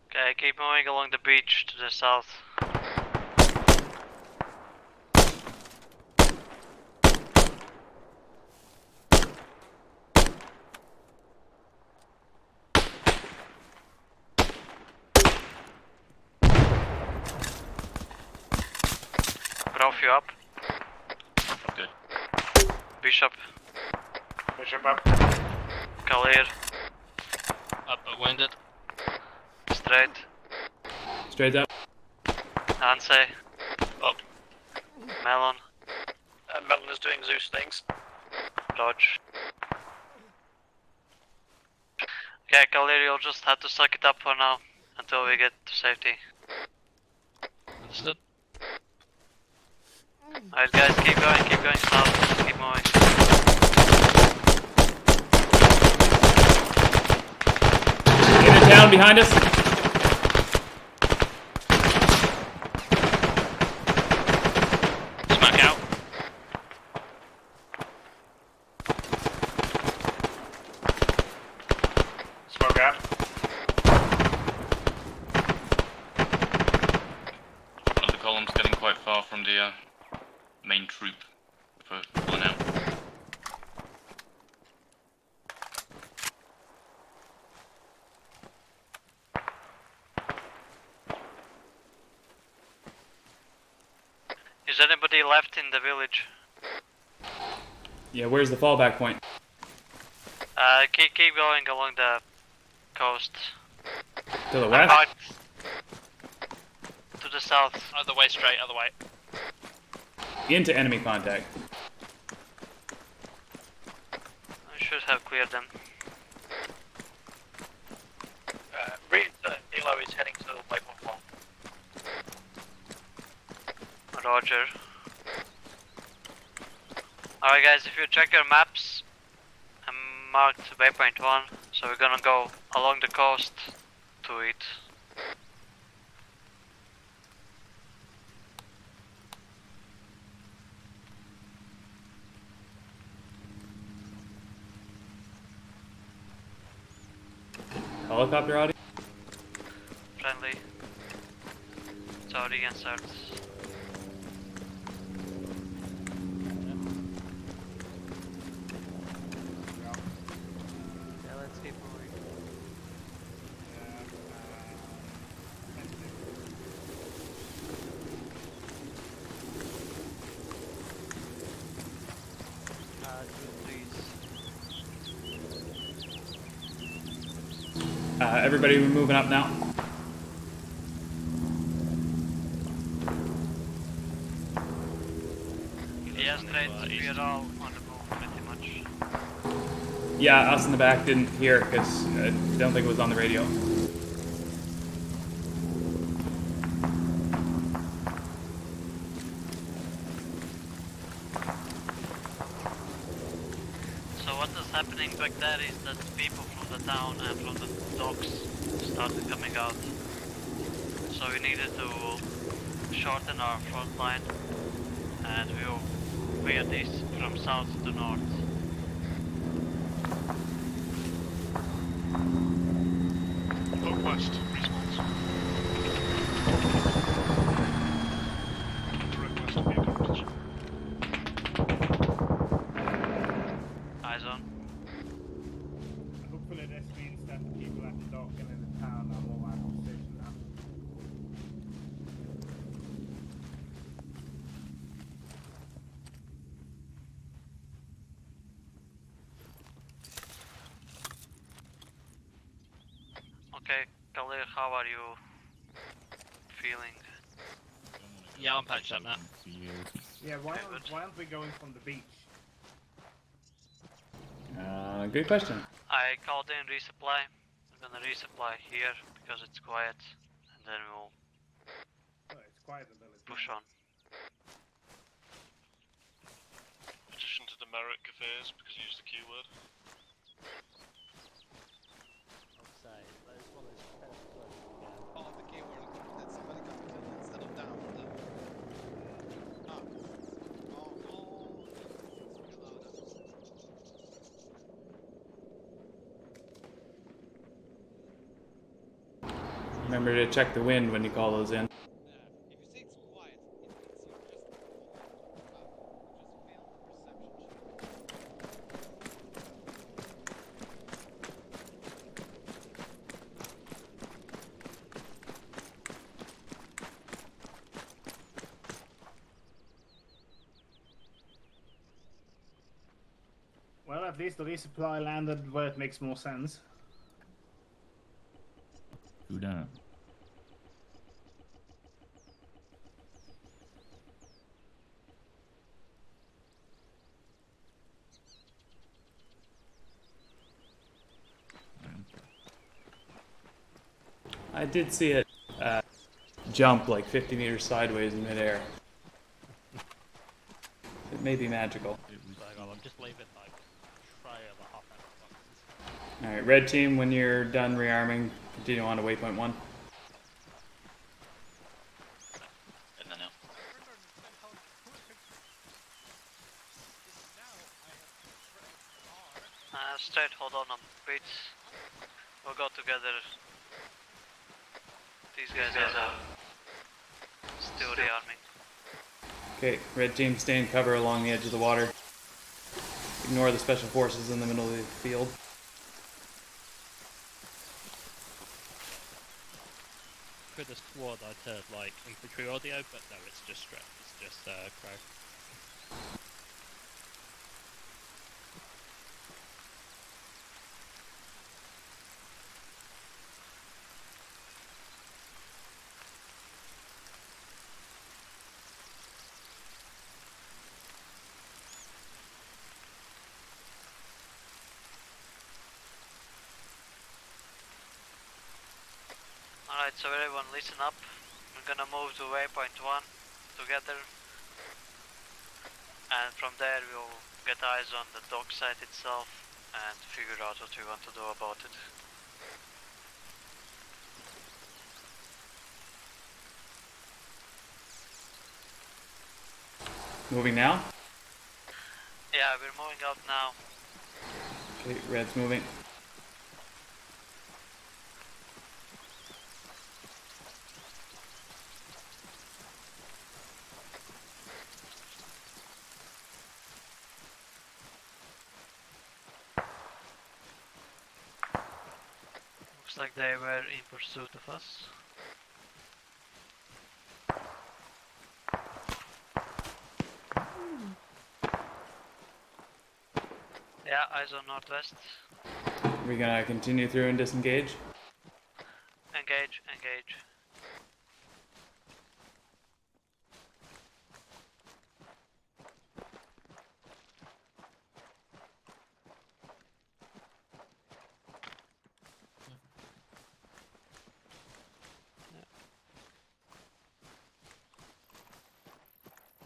Okay, keep moving along the beach to the south. Prof, you up? Okay. Bishop. Bishop up. Cavalier. Up, winded. Straight. Straight up. Ansei. Up. Melon. Melon is doing Zeus things. Dodge. Okay, Cavalier, you'll just have to suck it up for now until we get to safety. Understood. Alright guys, keep going south, keep moving. In the town behind us. Smack out. Smoke out. One of the columns getting quite far from the main troop for pulling out. Is anybody left in the village? Yeah, where's the fallback point? Keep going along the coast. To the west? Out to the south. Other way straight, other way. Into enemy contact. I should have cleared them. Reed, Elo is heading to waypoint 1. Roger. Alright guys, if you check your maps, I'm marked waypoint 1, so we're gonna go along the coast to it. Helicopter audio? Friendly. Saudi and Sarts. Yeah, let's keep moving. Everybody moving up now. Yeah, straight. We are all on the move pretty much. Yeah, us in the back didn't hear because I don't think it was on the radio. So what is happening back there is that people from the town and from the docks started coming out. So we needed to shorten our front line and we will veer this from south to north. Look west, response. Direct west of your competition. Eyes on. Hopefully this means that the people at the dock and in the town are more out of position now. Okay, Khalil, how are you feeling? Yeah, I'm patched up now. Yeah, why aren't we going from the beach? Good question. I called in resupply. I'm gonna resupply here because it's quiet and then we'll Oh, it's quiet until it's push on. Petition to the Merrick Cafes because you used the keyword. Follow the keyword that somebody got killed instead of down. Remember to check the wind when you call those in. If you say it's quiet, it means you just failed the perception check. Well, at least the resupply landed where it makes more sense. Who dat? I did see it jump like 50 meters sideways in midair. It may be magical. I'm just leaving like a tray of a half boxes. Alright, red team, when you're done rearming, continue on to waypoint 1. And then now. Straight, hold on beats. We'll go together. These guys are still rearming. Okay, red team, stay in cover along the edge of the water. Ignore the special forces in the middle of the field. Could have sworn I'd heard like infantry audio, but no, it's just crow. Alright, so everyone listen up. We're gonna move to waypoint 1 together. And from there we'll get eyes on the dock site itself and figure out what we want to do about it. Moving now? Yeah, we're moving out now. Okay, red's moving. Looks like they were in pursuit of us. Yeah, eyes on northwest. We're gonna continue through and disengage. Engage, engage.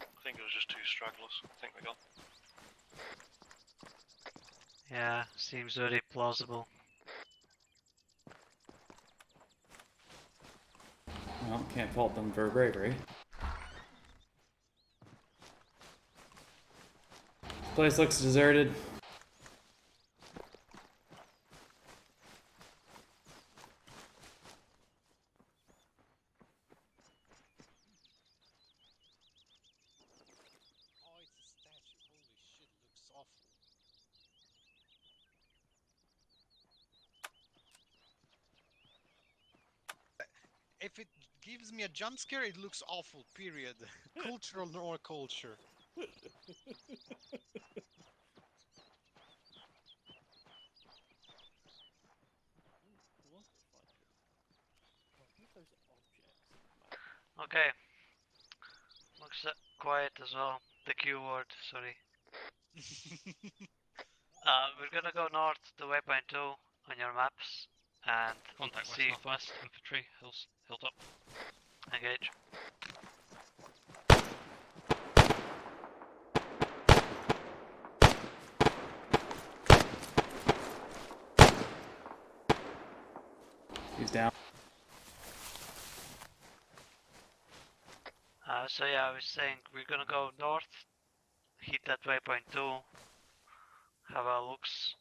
I think it was just 2 stragglers. I think we got. Yeah, seems very plausible. Well, can't fault them for bravery. This place looks deserted. Oh, it's a statue. Holy shit, looks awful. If it gives me a jump scare, it looks awful, period. Cultural nor culture. Okay. Looks quiet as well. The Q word, sorry. We're gonna go north to waypoint 2 on your maps and Contact west see. northwest, infantry, hilltop. Engage. He's down. So yeah, I was saying we're gonna go north, hit that waypoint 2, have a looks.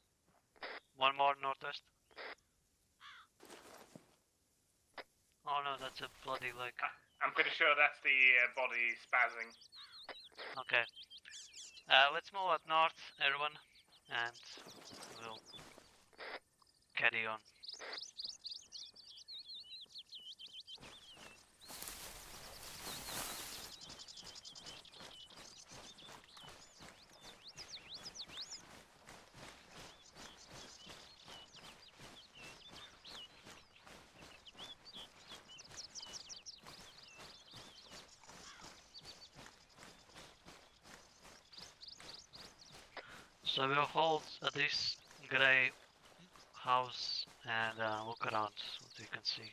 One more northwest. Oh no, that's a bloody leg. I'm pretty sure that's the body spazzing. Okay. Let's move up north, everyone, and we'll carry on. So we'll hold at this grey house and look around. We'll you can see.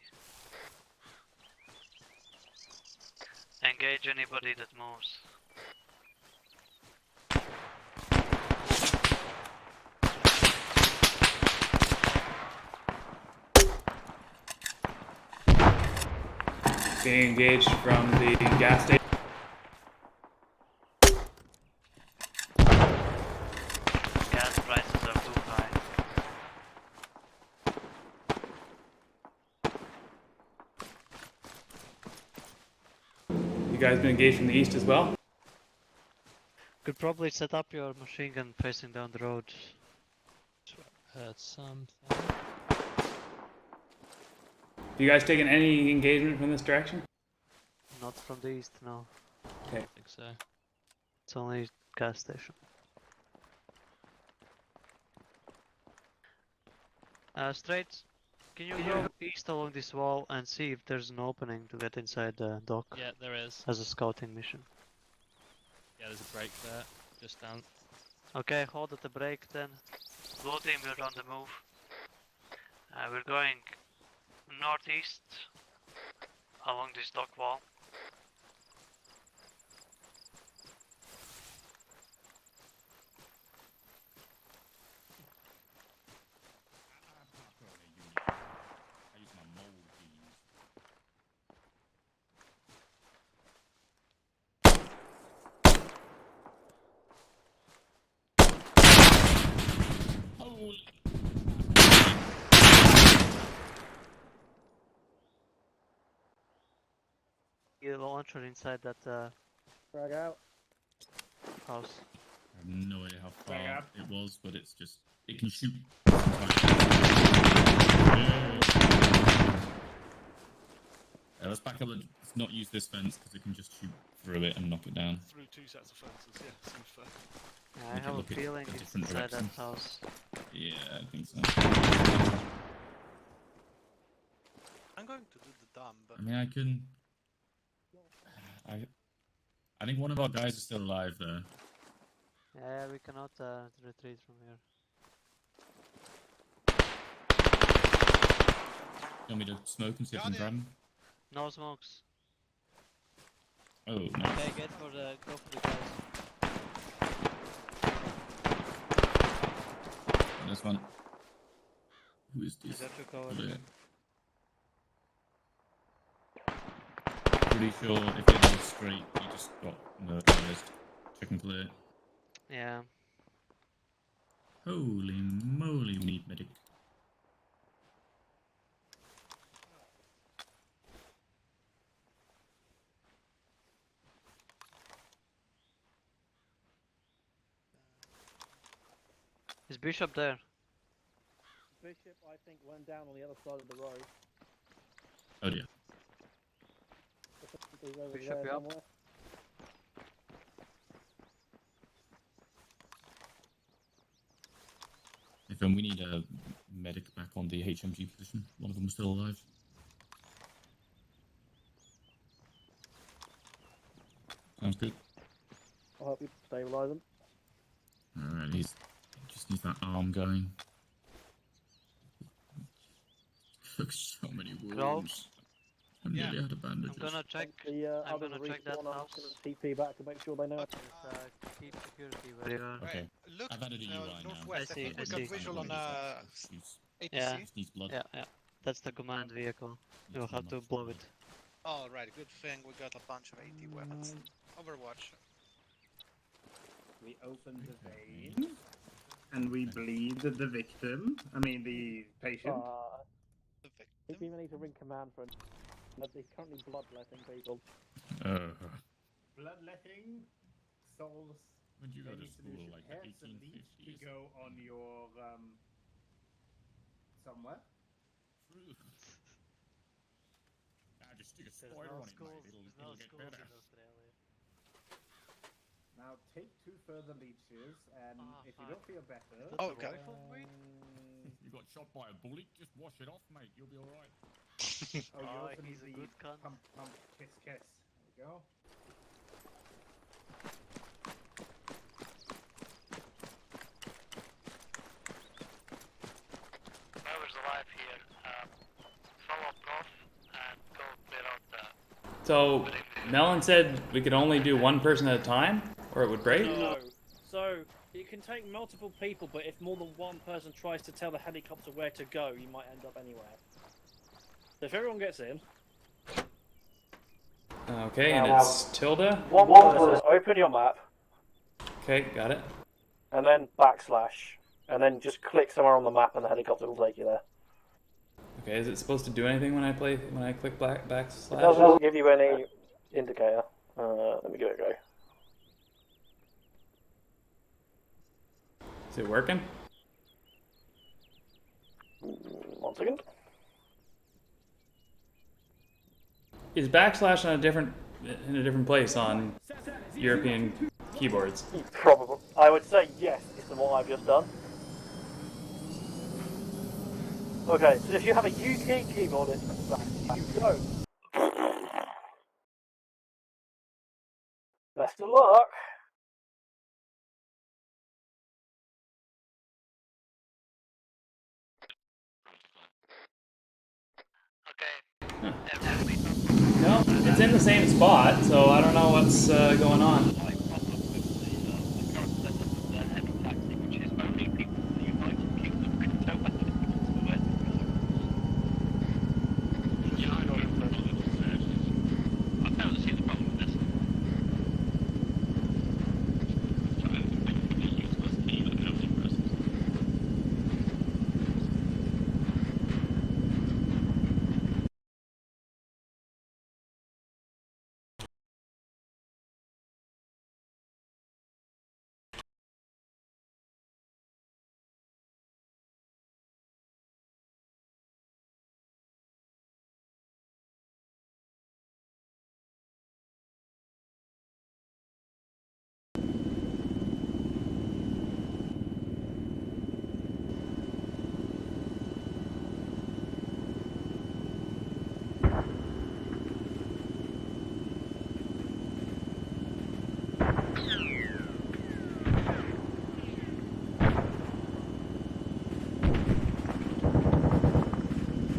Engage anybody that moves. Being engaged from the gas station. Gas prices are too high. You guys been engaged from the east as well? Could probably set up your machine gun facing down the road. Heard something. Have you guys taken any engagement from this direction? Not from the east, no. Okay. I think so. It's only gas station. Straight. Can you go east along this wall and see if there's an opening to get inside the dock? Yeah, there is. As a scouting mission. Yeah, there's a break there. Just down. Okay, hold at the break then. Blue team, we're on the move. We're going northeast along this dock wall. I use my mold beams. Holy. You launcher inside that Drag out. house. I have no idea how far Bring up. it was, but it's just it can shoot. Let's back up. Let's not use this fence because it can just shoot through it and knock it down. Through two sets of fences, yeah, seems fair. Yeah, I Make it have a look at feeling the it's different inside that directions. house. Yeah, I think so. I'm going to do the dumb, but I mean, I can. I think one of our guys is still alive there. Yeah, we cannot retreat from here. You want me to smoke and see if I can grab him? No smokes. Oh, nice. Okay, go for the guys. This one. Who is I this? got you covered. Yeah. Pretty sure if it goes straight, you just got murdered. Check and clear. Yeah. Holy moly, we need medic. Is Bishop there? Bishop, I think, went down on the other side of the road. Oh dear. He's over Bishop, there you up? somewhere. If we need a medic back on the HMG position. One of them was still alive. Sounds good. I'll help you stabilise him. Alright, he just needs that arm going. So many wounds. I nearly had a bandage. I'm gonna check. I'm gonna check that house. TP back to make sure they know. Keep security where you are. Okay. look I've added a UI now. northwest. I see, think I we got see. visual on ATC. Yeah. Just needs blood. Yeah. That's the command vehicle. You'll have to blow it. All right, good thing we got a bunch of AT weapons. Overwatch. We open the vein and we bleed the victim. I mean the patient. The victim. I think we need to ring command for him. He's currently bloodletting people. Bloodletting solves When did you go to many school, solutions. like the Here's the leech to 1850s? go on your somewhere. Just stick a spider on it, mate. It'll get better. Now take 2 further leeches, and if you don't feel better, Oh, okay. You got shot by a bullet? Just wash it off, mate. You'll be alright. you also he's need a the good cunt. pump, kiss. There we go. Whoever's alive here, follow So, Melon said we could only do one person at a time, or it would break? No. So, it can take multiple people, but if more than one person tries to tell the helicopter where to go, you might end up anywhere. So if everyone gets in... Okay, and it's Tilda? One person, open your map, Okay, got it. and then backslash, and then just click somewhere on the map and the helicopter will take you there. Okay, is it supposed to do anything when I click It backslash? doesn't give you any indicator. Let me give it a go. Is it working? 1 second. Is backslash in a different place on European keyboards? Probably. I would say yes, based on what I've just done. Okay, so if you have a UK keyboard, it's back. You don't. Best of luck. No, it's in the same spot, so I don't know what's going on.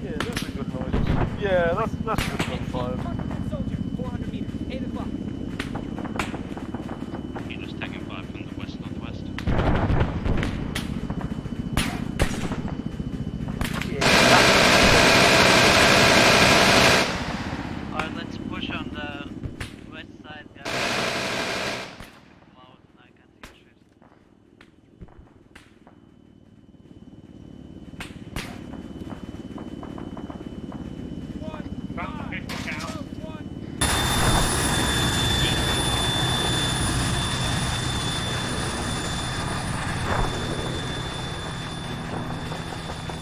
Yeah, those are good noises. Yeah, that's good gunfire. Soldier, 400 meters, 8 o'clock. He just taking 5 from the west-northwest. Alright, let's push on the west side, guys. Loud and I can't hear shit.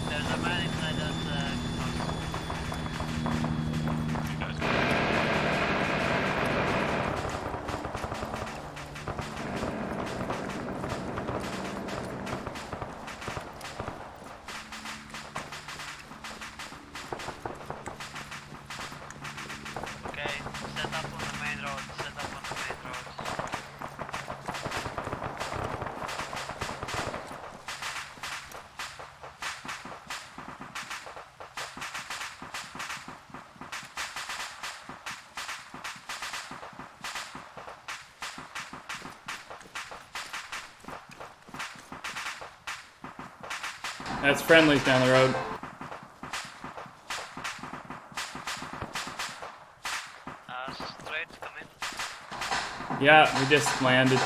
There's a man inside us. Okay, set up on the main road. Set up on the main road. That's friendlies down the road. Straight, come in. Yeah, we just landed.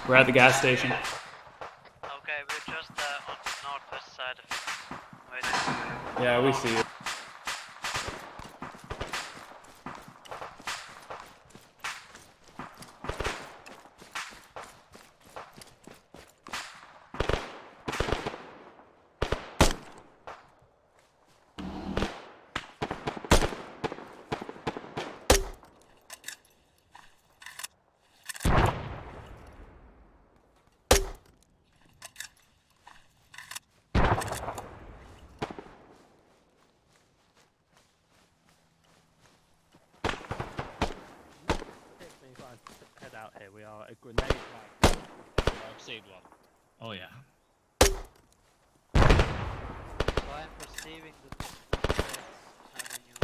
We're at the gas station. Okay, we're just on the northwest side of it. Wait. Yeah, we see you. Head out here. We are a grenade flag. I've seen one. Oh yeah. So I'm perceiving the avenue.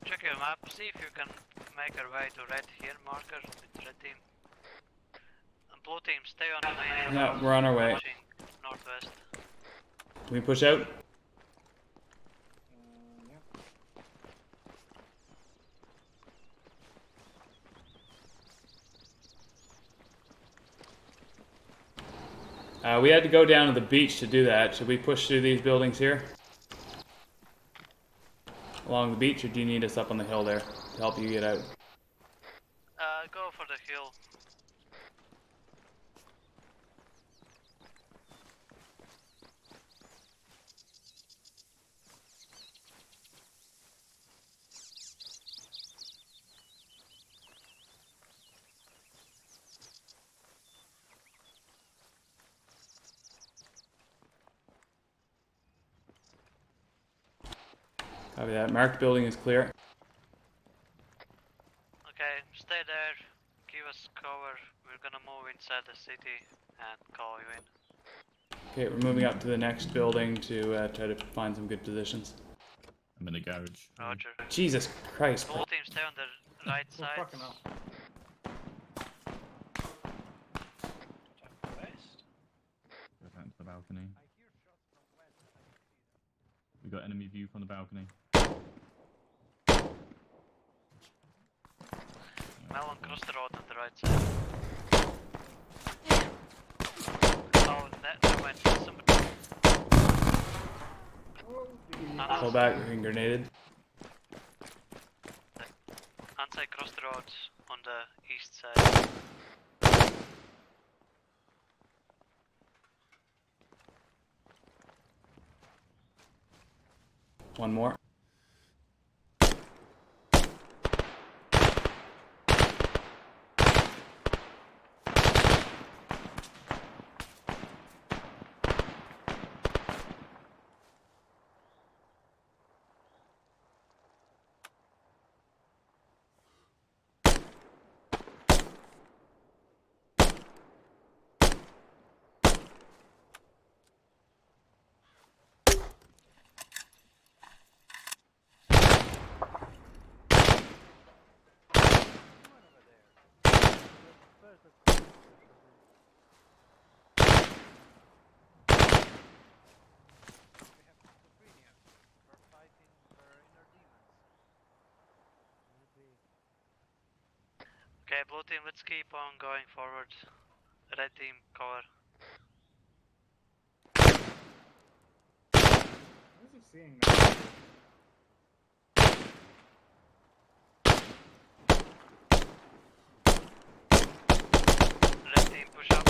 Check your map, see if you can make your way to red here, marker with red team. And blue team, stay on the main. Yeah, we're on our way. Pushing northwest. Can we push out? We had to go down to the beach to do that. Should we push through these buildings here? Along the beach, or do you need us up on the hill there to help you get out? Go for the hill. Copy that. Marked building is clear. Okay, stay there. Give us cover. We're gonna move inside the city and call you in. Okay, we're moving up to the next building to try to find some good positions. I'm in the garage. Roger. Jesus Christ. Blue team, stay on the right side. Fucking hell. Go down to the balcony. We got enemy view from the balcony. Melon, cross the road on the right side. Oh, never mind. Somebody. Pull back, we're being grenaded. Ansai, cross the road on the east side. One more. Okay, blue team, let's keep on going forward. Red team, cover. What is he seeing now? Red team, push up.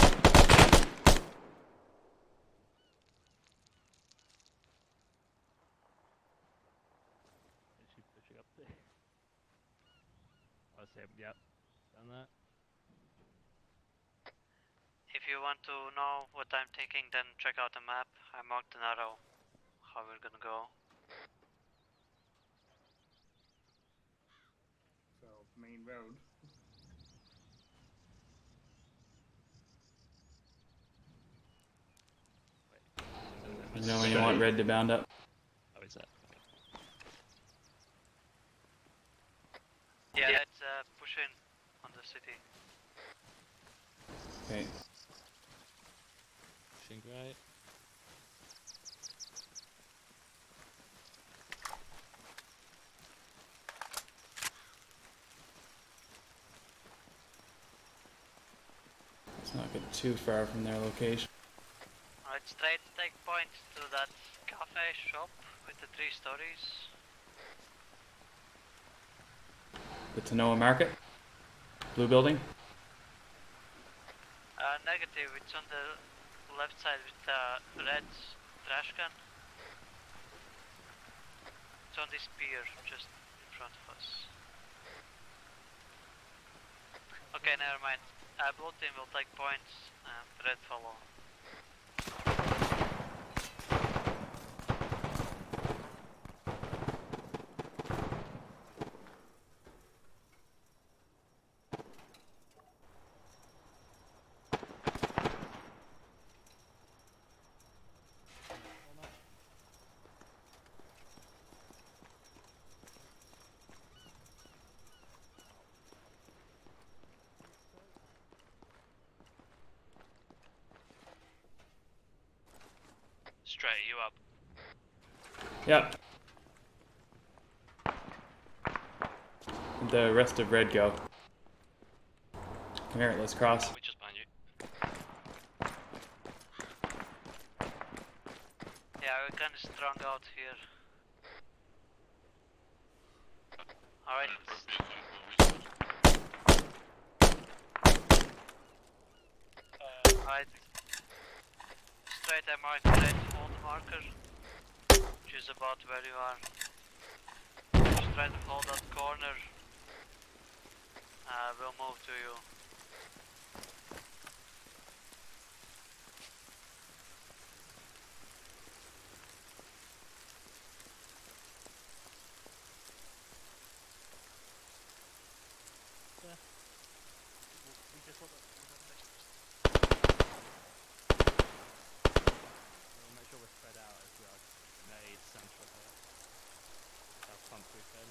Is she pushing up there? I say, yep, done that. If you want to know what I'm thinking, then check out the map. I marked an arrow. How we're gonna go. So, main road. You know when you want red to bound up. Oh, is that? Yeah, let's push in on the city. Okay. Pushing right. Let's not get too far from their location. Alright, straight take point to that cafe shop with the 3 stories. The Tanoa Market. Blue building. Negative, it's on the left side with the red trash can. It's on this pier just in front of us. Okay, never mind. Blue team will take points and red follow. Stray, you up? Yep. The rest of red go. Come here, let's cross. We just behind you. Yeah, we're kinda strung out here. Alright. Alright. Straight I mark straight hold the marker. Which is about where you are. Just try to hold that corner. We'll move to you. We just want to make sure we're spread out as we are made central here. Our pump proof in.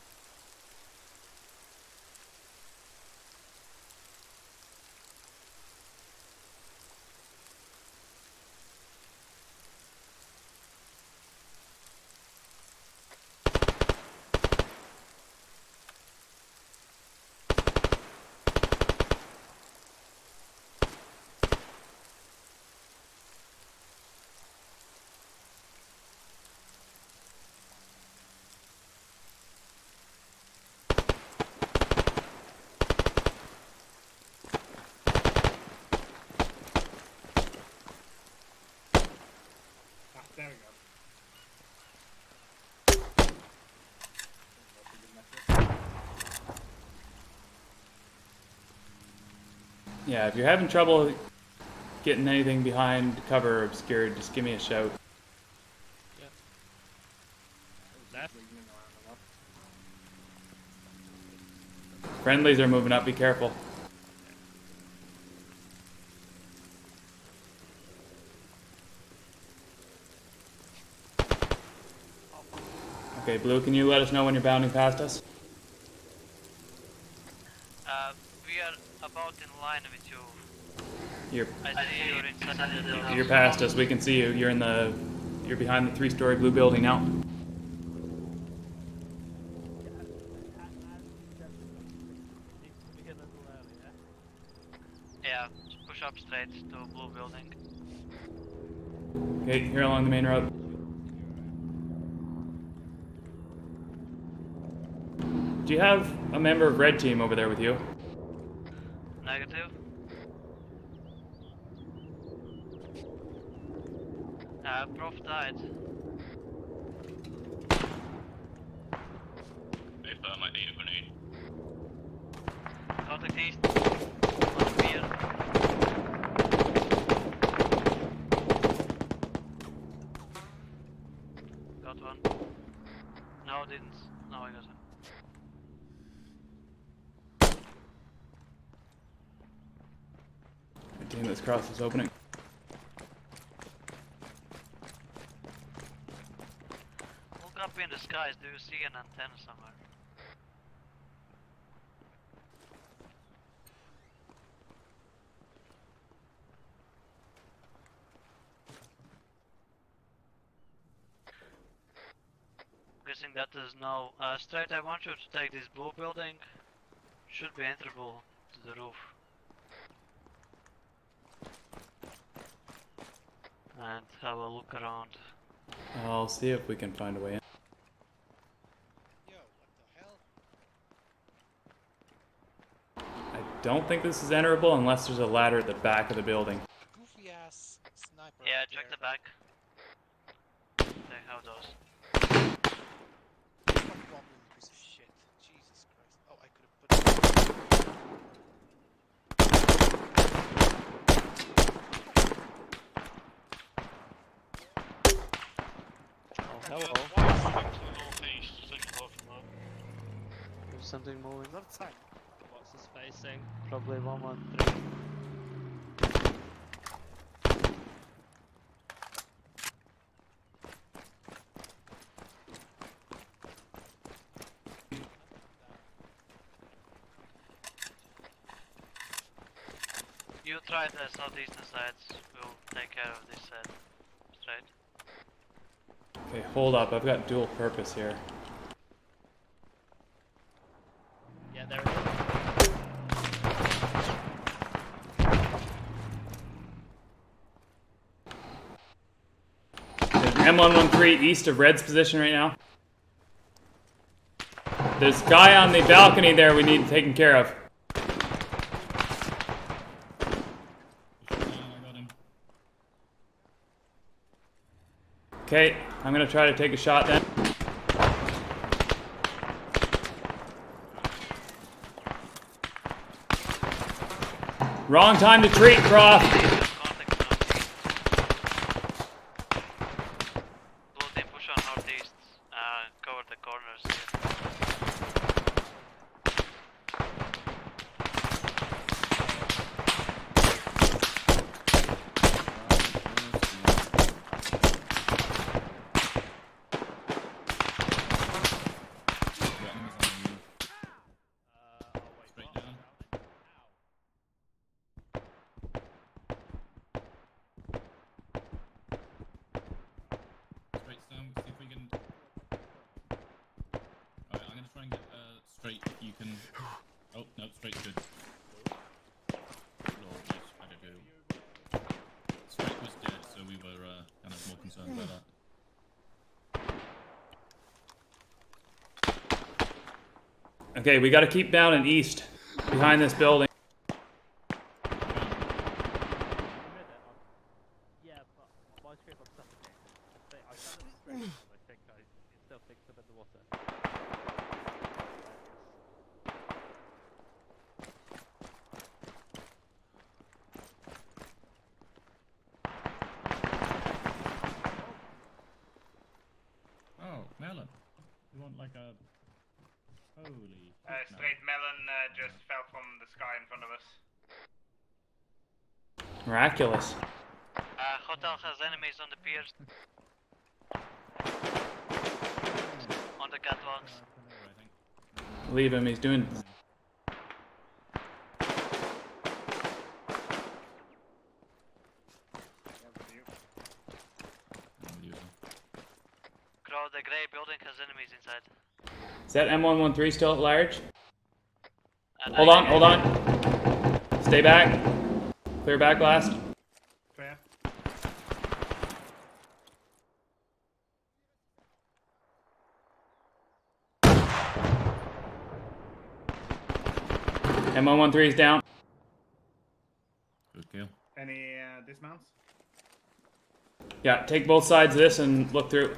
There we go. Yeah, if you're having trouble getting anything behind cover or obscured, just give me a shout. Yep. Left. Friendlies are moving up, be careful. Okay, Blue, can you let us know when you're bounding past us? We are about in line with you. I see you're inside the door. You're past us, we can see you. You're behind the 3-story blue building now. Yeah, just push up straight to blue building. Okay, here along the main road. Do you have a member of red team over there with you? Negative. Prof died. If I might need a grenade. Contact east. On beer. Got one. No, didn't. No, I got him. The team that's crossed this opening. Look up in the skies. Do you see an antenna somewhere? Guessing that is no. Straight, I want you to take this blue building. Should be enterable to the roof. And have a look around. I'll see if we can find a way in. Yo, what the hell? I don't think this is enterable unless there's a ladder at the back of the building. Goofy ass sniper. Yeah, right check there. the back. Okay, how those? Fuck goblin, you piece of shit. Jesus Christ. Oh, I could have put it. Oh, hello. To the northeast, take a look from There's something moving. Left side. What's the spacing? Probably 113. You try the southeastern sides, we'll take care of this side. Straight. Okay, hold up. I've got dual purpose here. Yeah, there it is. There's M113 east of Red's position right now. There's a guy on the balcony there we need taken care of. Okay, I'm gonna try to take a shot then. Wrong time to treat, Croft. Blue team push on northeast. Cover the corners here. Straight down, see if we can. Alright, I'm gonna try and get straight if you can. Oh, no, straight's good. Lord, yes, I do. Straight was dead, so we were kind of more concerned about that. Okay, we gotta keep down and east, behind this building. Yeah, but my screen looks suffocated. I shut it straight, and I think it still picks up in the water. Oh, melon. You want like a. Holy. Straight melon just fell from the sky in front of us. Miraculous. Hotel has enemies on the piers. On the catwalks. Leave him, he's doing... Crow, the grey building has enemies inside. Is that M113 still at large? Hold on, hold on. Stay back. Clear back last. Clear. M113 is down. Good kill. Any dismounts? Yeah, take both sides of this and look through.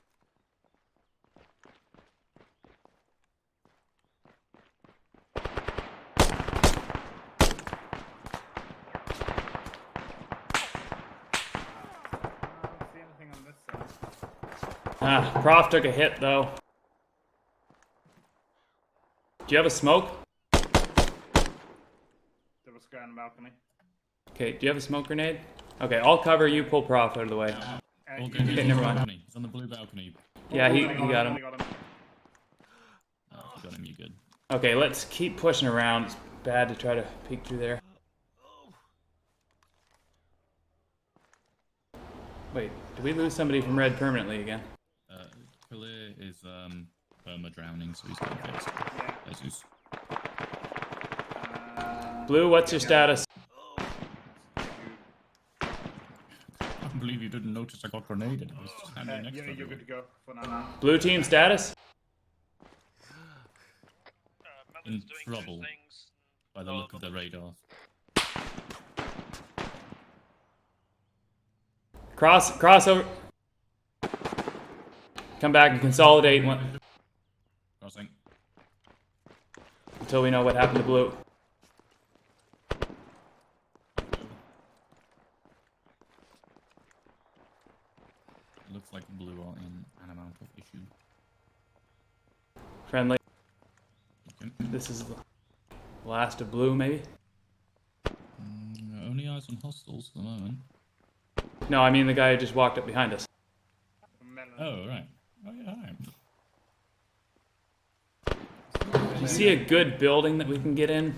Prof took a hit though. Do you have a smoke? There was a guy on the balcony. Okay, do you have a smoke grenade? Okay, I'll cover you, pull Prof out of the way. All good. Okay, never mind. He's on the blue balcony. Yeah, he got him. Oh, if you got him, you good. Okay, let's keep pushing around. It's bad to try to peek through there. Wait, did we lose somebody from Red permanently again? Khalil is perma drowning, so he's getting fixed. Jesus. Blue, what's your status? I can't believe you didn't notice I got grenaded. I was standing next to You're you. good to go for now. Blue team status? In trouble by the look of the radar. Cross over. Come back and consolidate Crossing. until we know what happened to Blue. Looks like Blue are in an amount of issue. Friendly. Okay. This is the last of Blue, maybe? Only eyes on hostiles at the moment. No, I mean the guy who just walked up behind us. Oh, right. Oh, yeah, hi. Do you see a good building that we can get in?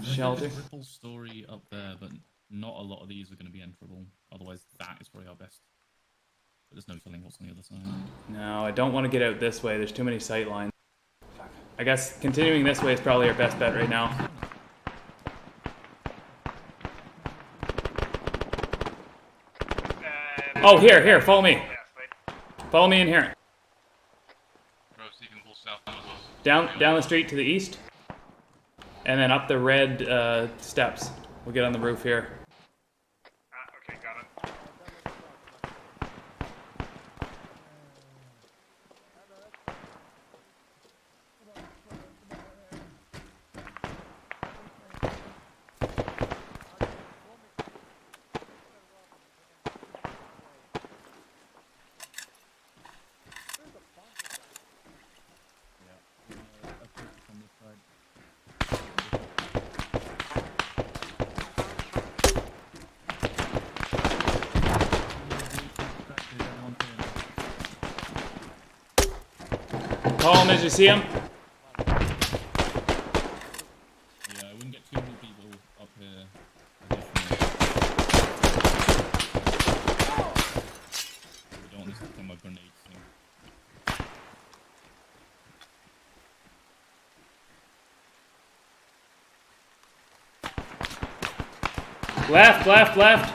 Shelter. There's a triple story up there, but not a lot of these are going to be enterable. Otherwise, that is probably our best But there's no telling what's on the other side. No, I don't want to get out this way. There's too many sight lines. I guess continuing this way is probably our best bet right now. Oh, here, follow me. Follow me in here. Bro, so you can pull south as well. Down the street to the east. And then up the red steps. We'll get on the roof here. Okay, got it. Call him as you see him. Yeah, I wouldn't get too many people up here. We don't want this to become a grenade thing. Left.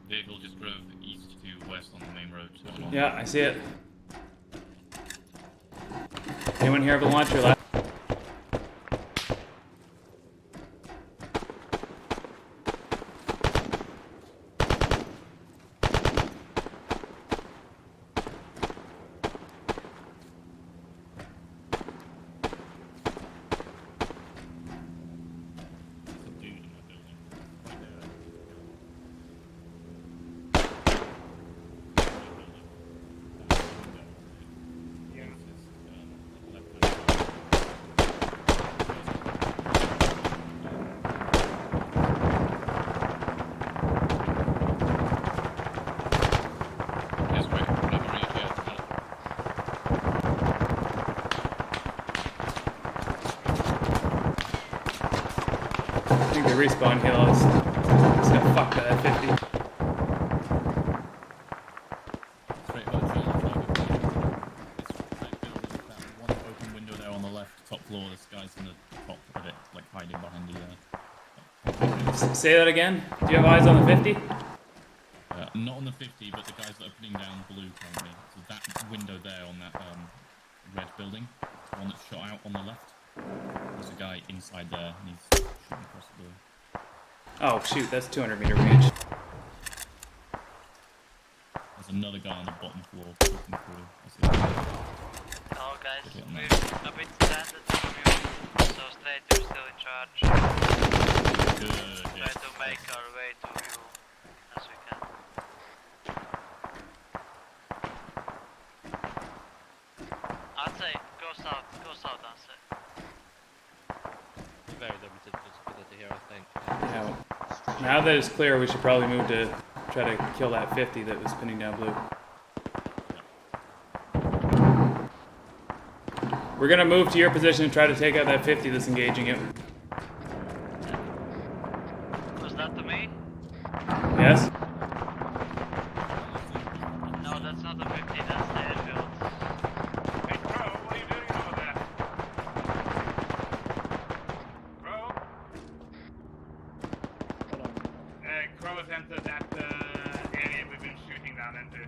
Vehicle just drove east to west on the main road. So Yeah, I see it. Anyone here have a launcher left? I think the respawn hill is just gonna fuck that 50. Straight over the trail, that one open window there on the left, top floor. This guy's in the top of it, like hiding behind the. Say that again. Do you have eyes on the 50? Not on the 50, but the guys that are putting down blue currently. So that window there on that red building, the one that's shot out on the left. There's a guy inside there, and he's shooting across the blue. Oh shoot, that's 200 meter range. There's another guy on the bottom floor looking through. I see that. Hello guys, we're a bit stranded from you, so straight you're still in charge. Good. Try to make our way to you as we can. I'd say go south, I'd say. Very limited visibility here, I think. Yeah. Now that it's clear, we should probably move to try to kill that 50 that was pinning down blue. We're gonna move to your position and try to take out that 50 that's engaging it. Was that to me? Yes? No, that's not the 50, that's the airfield. Hey, Crow, what are you doing over there? Crow? Crow has entered that area we've been shooting down into.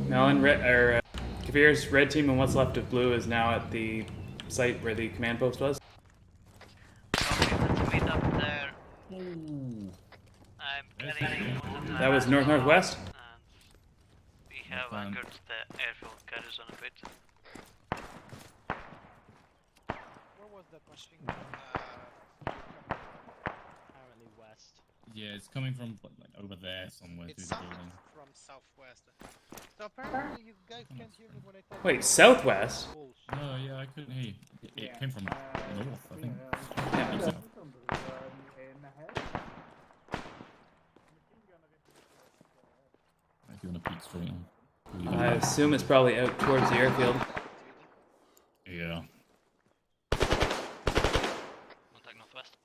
Melon, Kavir's red team and what's left of blue is now at the site where the command post was. Okay, let's meet up there. Ooh. I'm carrying That was north-northwest? and we have anchored the airfield garrison a bit. Where was that machine? Apparently west. Yeah, it's coming from like over there somewhere It through the sounded building. from southwest. So apparently you guys can't hear me when I talk. Wait, southwest? No, yeah, I couldn't hear you. It came from north, I think. Yeah. If you want to peek straight on. I assume it's probably out towards the airfield. Yeah. Contact northwest.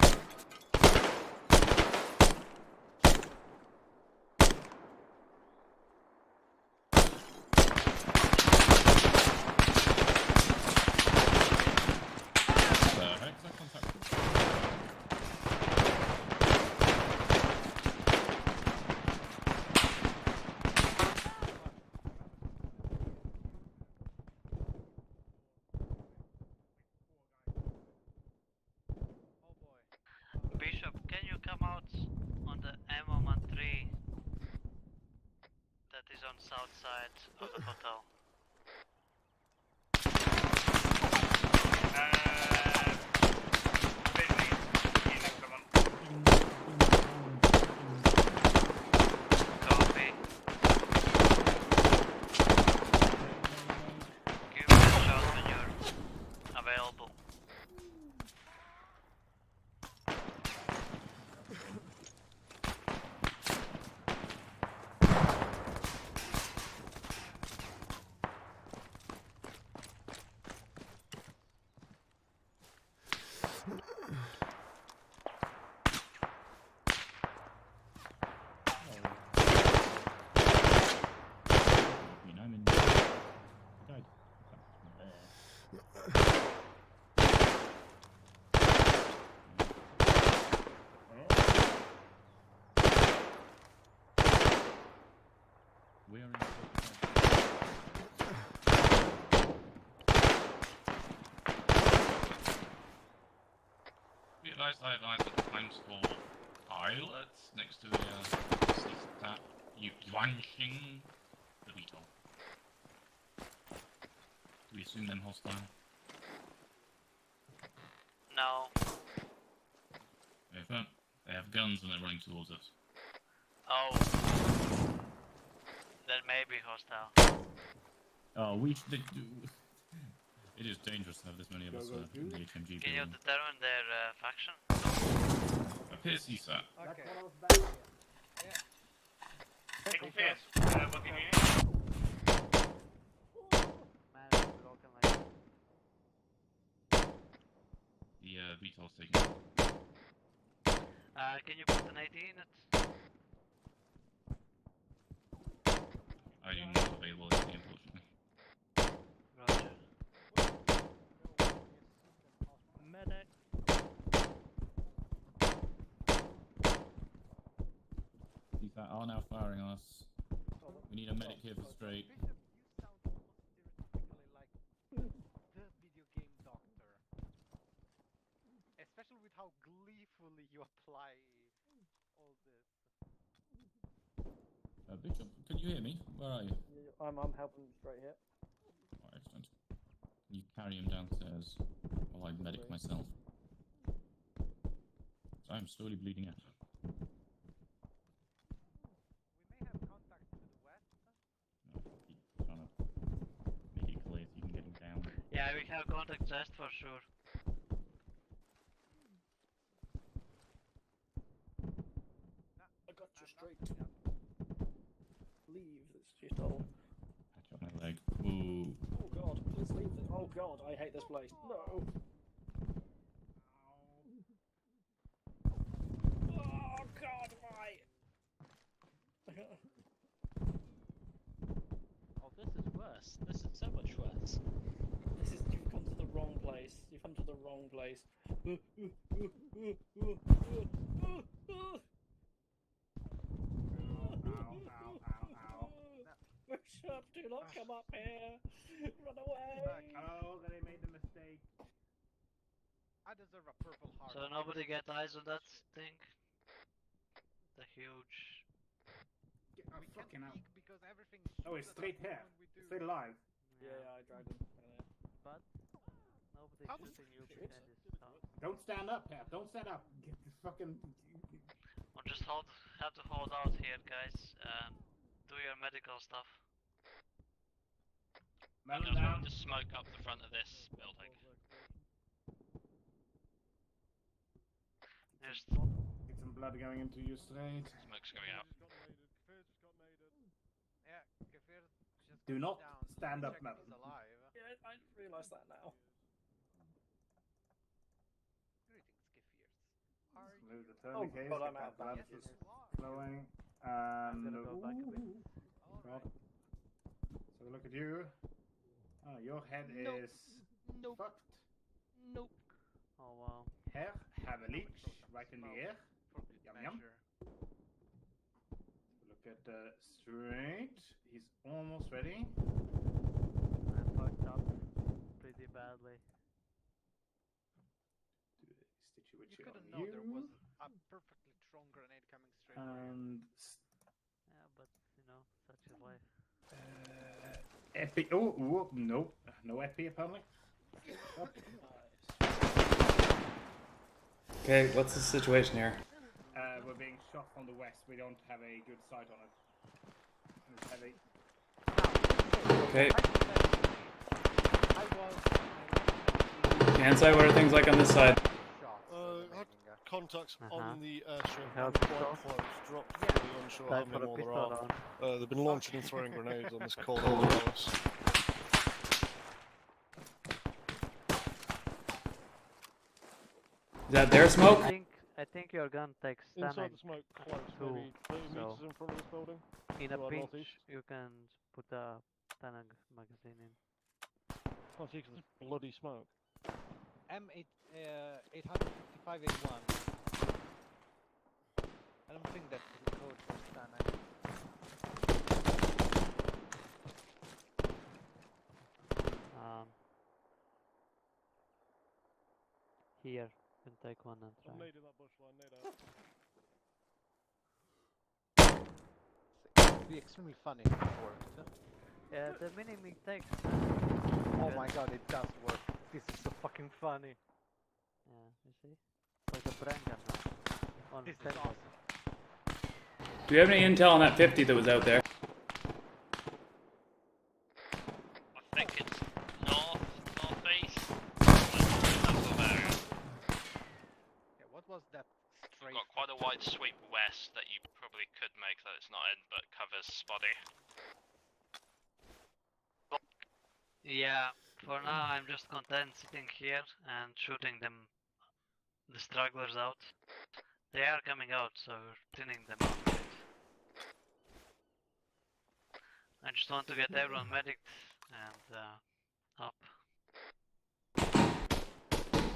Bishop, can you come out on the M113 that is on south side of the hotel? Copy. Give me a shot when you're available. We are in Realised I advised at times for pilots next to the that Yuanxing the VTOL. Do we assume them hostile? No. If they have guns and they're running towards us. Oh. That may be hostile. Oh, it is dangerous to have this many of us in the HMG Can you building. determine their faction? Appears CSAT. Okay. Take offense. What do you need? Man, it's broken like The VTOL's taking it. Can you put an AD in it? I do not available at the unfortunately. Roger. Medic. CSAT are now firing on us. We need a medic here for straight. Bishop, you sound almost stereotypically like the video game doctor. Especially with how gleefully you apply all this. Bishop, can you hear me? Where are you? I'm helping straight here. Oh, excellent. Can you carry him downstairs while I medic myself? So I'm slowly bleeding out. We may have contact to the west. No, keep trying to make it clear so you can get him down. Yeah, we have contact west for sure. I got you straight. Leave this shithole. Patch up my leg. Ooh. Oh god, please leave this. Oh god, I hate this place. No. Oh god, why? Oh, this is worse. This is so much worse. You've come to the wrong place. You've come to the wrong place. Bishop, do not come up here. Run away. Oh, they made the mistake. I deserve a purple heart. So nobody get eyes on that thing? The huge... Oh, fucking hell. Because everything Oh, it's straight here. Straight alive. Yeah, I dragged him. But nobody's How the shooting you fuck behind is this house. Don't stand up, Pep. Don't stand up. Get the fucking... We'll just have to hold out here, guys. Do your medical stuff. I'm just going to smoke up the front of this building. There's... Get some blood going into you straight. Smoke's going out. Yeah, Kefir just Do not down, stand up, check man. if he's alive. Yeah, I realise that now. Greetings, Kefirs. Are Move the Oh, tourniquets, God, get I'm out that of blood bandages. flowing. I'm gonna go back a bit. God. So look at you. Oh, your head is fucked. Nope. Oh wow. Here, have a leech right in the air. Yum yum. Look at the straight. He's almost ready. I fucked up pretty badly. Stitch you with You you couldn't on know you. there was a perfectly strong grenade coming straight at you. And Yeah, but you know, such is life. epi. Oh, no, no epi apparently. Oh. Okay, what's the situation here? We're being shot from the west. We don't have a good sight on it. It's heavy. Okay. Kansai, what are things like on this side? Had contacts on the airstrip. How Quite close. Dropped. Really unsure how Time for many a more there pistol are. round. They've been launching and throwing grenades on this cold house. Is that their smoke? I think your gun takes Inside stomach the smoke, close, too, maybe 30 so meters in front of this building. in a to our pinch northeast. you can put a Tanag magazine in. Can't see because there's bloody smoke. M8 855A1. I don't think that's the code for Stanek. Here, you can take one and try. I'm nading that bush line, nade out. It would be extremely funny if it worked. Yeah, the mini-mig takes. Oh my god, it does work. This is so fucking funny. Yeah, you see? It's like a brand gun now. On This is steroids. awesome. Do you have any intel on that 50 that was out there? I think it's northeast. That sort of area. Yeah, what was that We've straight? got quite a wide sweep west that you probably could make that it's not in, but covers spotty. Yeah, for now I'm just content sitting here and shooting them, the stragglers out. They are coming out, so we're thinning them out a bit. I just want to get everyone medicked and up.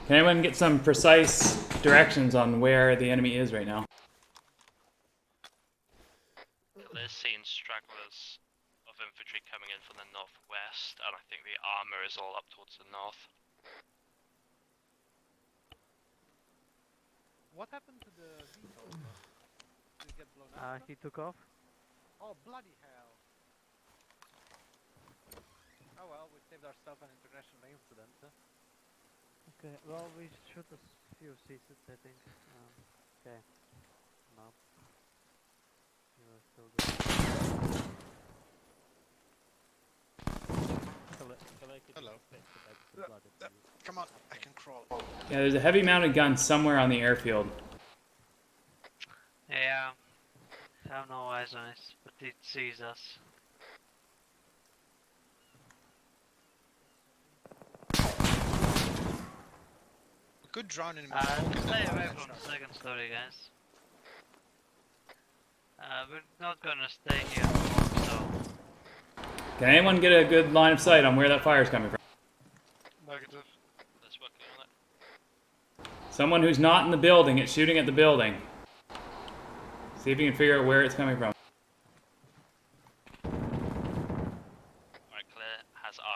Can anyone get some precise directions on where the enemy is right now? They're seeing stragglers of infantry coming in from the northwest, and I think the armour is all up towards the north. What happened to the VTOL? Did it get blown up? He took off. Oh, bloody hell. Oh well, we saved ourselves an international incident. Okay, well we shoot a few CSITs I think. Okay. No. You are still good. Hello. Come on, I can crawl. Yeah, there's a heavy mounted gun somewhere on the airfield. Yeah, have no eyes on it, but it sees us. We could drown in Stay away from the second story, guys. We're not gonna stay here long, so... Can anyone get a good line of sight on where that fire is coming from? Negative. Let's work on it. Someone who's not in the building, it's shooting at the building. See if you can figure out where it's coming from.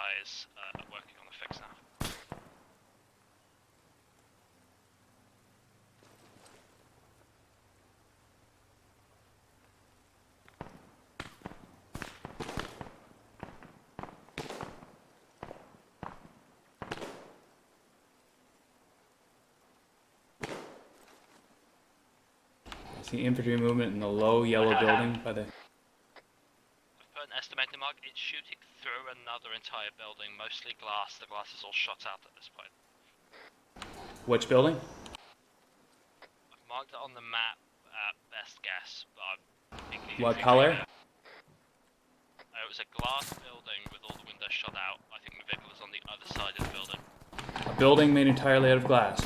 guys working on the fix now. I see infantry movement in the low yellow building by the... I've put an estimating mark. It's shooting through another entire building, mostly glass. The glass is all shot out at this point. Which building? I've marked it on the map at best guess, but I'm thinking... What color? It was a glass building with all the windows shot out. I think the vehicle is on the other side of the building. A building made entirely out of glass.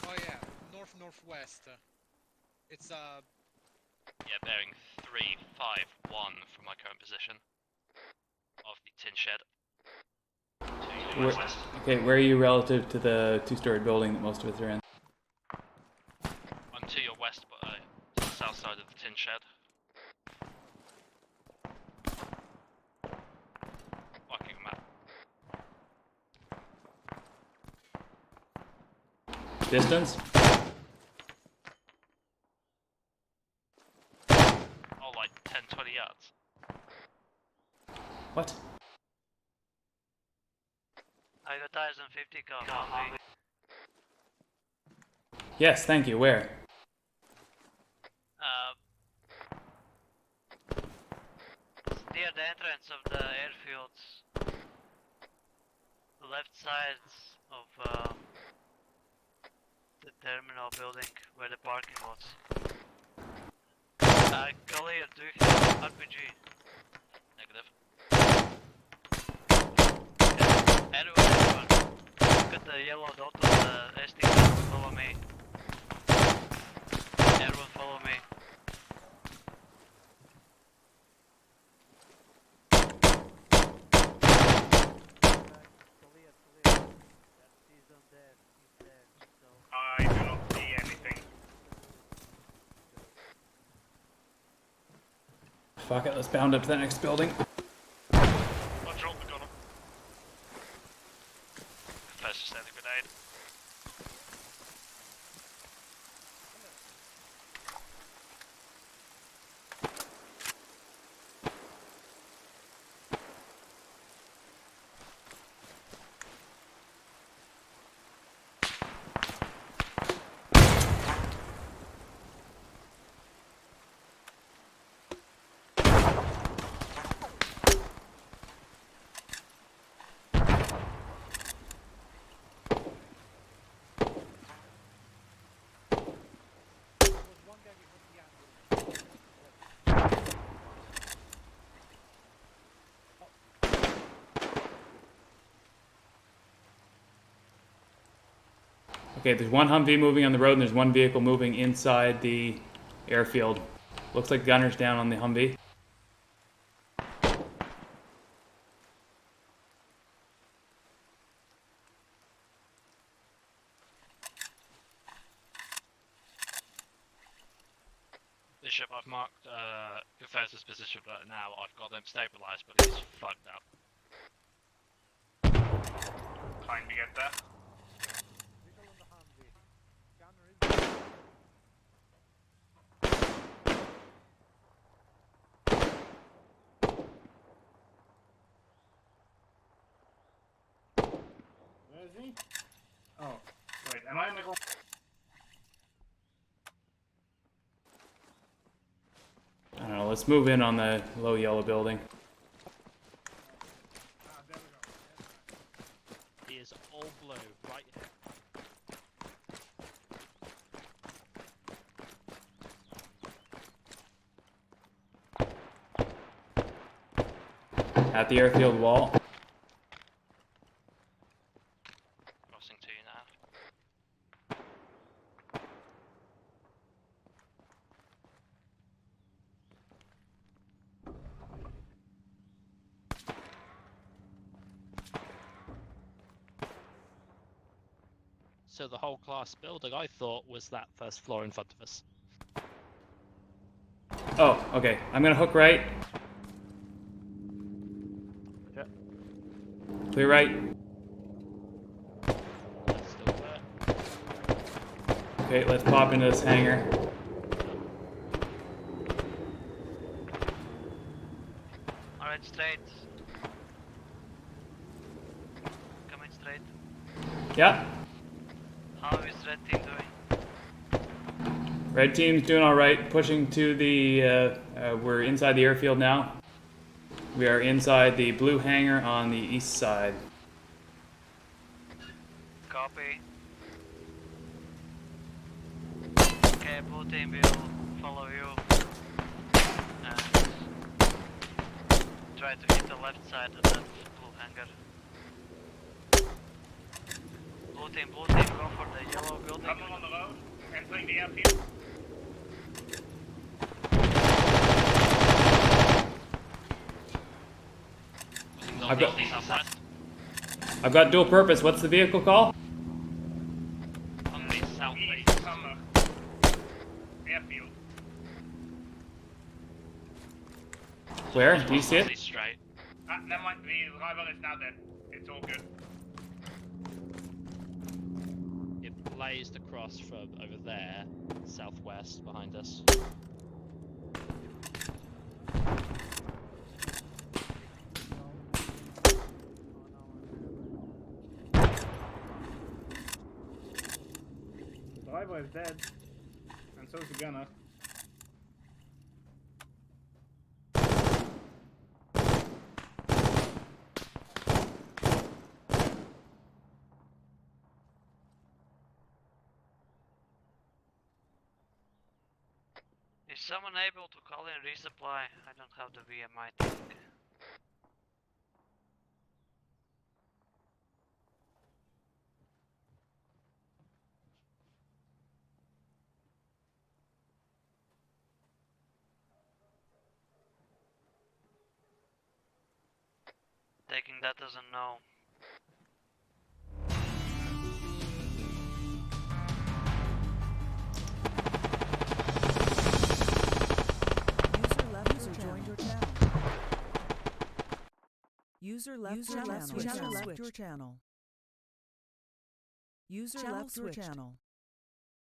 Oh yeah, northwest. It's Yeah, bearing 351 from my current position of the tin shed. To your west. Okay, where are you relative to the two-story building that most of us are in? I'm to your west, but to the south side of the tin shed. Marking map. Distance? Oh, like 10-20 yards. What? I got tires on 50 car. Yes, thank you. Where? Near the entrance of the airfields. The left side of the terminal building where the parking was. Collier, do you have RPG? Negative. Everyone, look at the yellow dot on the SD card, follow me. Everyone follow me. I do not see anything. Fuck it, let's bound up to the next building. I dropped the gunner. First just send a grenade. Okay, there's one Humvee moving on the road and there's one vehicle moving inside the airfield. Looks like gunner's down on the Humvee. Bishop, I've marked Confessor's position right now. I've got them stabilized, but he's fucked up. Trying to get there. Where is he? Oh, wait, am I on the ground? I don't know, let's move in on the low yellow building. He is all blue, right here. At the airfield wall. Crossing to you now. So the whole class building I thought was that first floor in front of us. Oh, okay. I'm gonna hook right. Clear right. Still there. Okay, let's pop into this hangar. Alright, straight. Coming straight. Yeah. How is red team doing? Red team's doing all right. Pushing to the. We're inside the airfield now. We are inside the blue hangar on the east side. Copy. Okay, blue team will follow you. And try to hit the left side of that blue hangar. Blue team, go for the yellow building. Couple on the road, entering the airfield. I've got dual purpose. What's the vehicle call? On the southeast. East summer. Airfield. Where? Do you see it? Straight. Never mind, the rival is now dead. It's all good. It blazed across from over there, southwest behind us. The rival is dead, and so is the gunner. Is someone able to call in resupply? I don't have the VMI tank. Taking that as a no. User left your channel. User left your channel. User left your channel.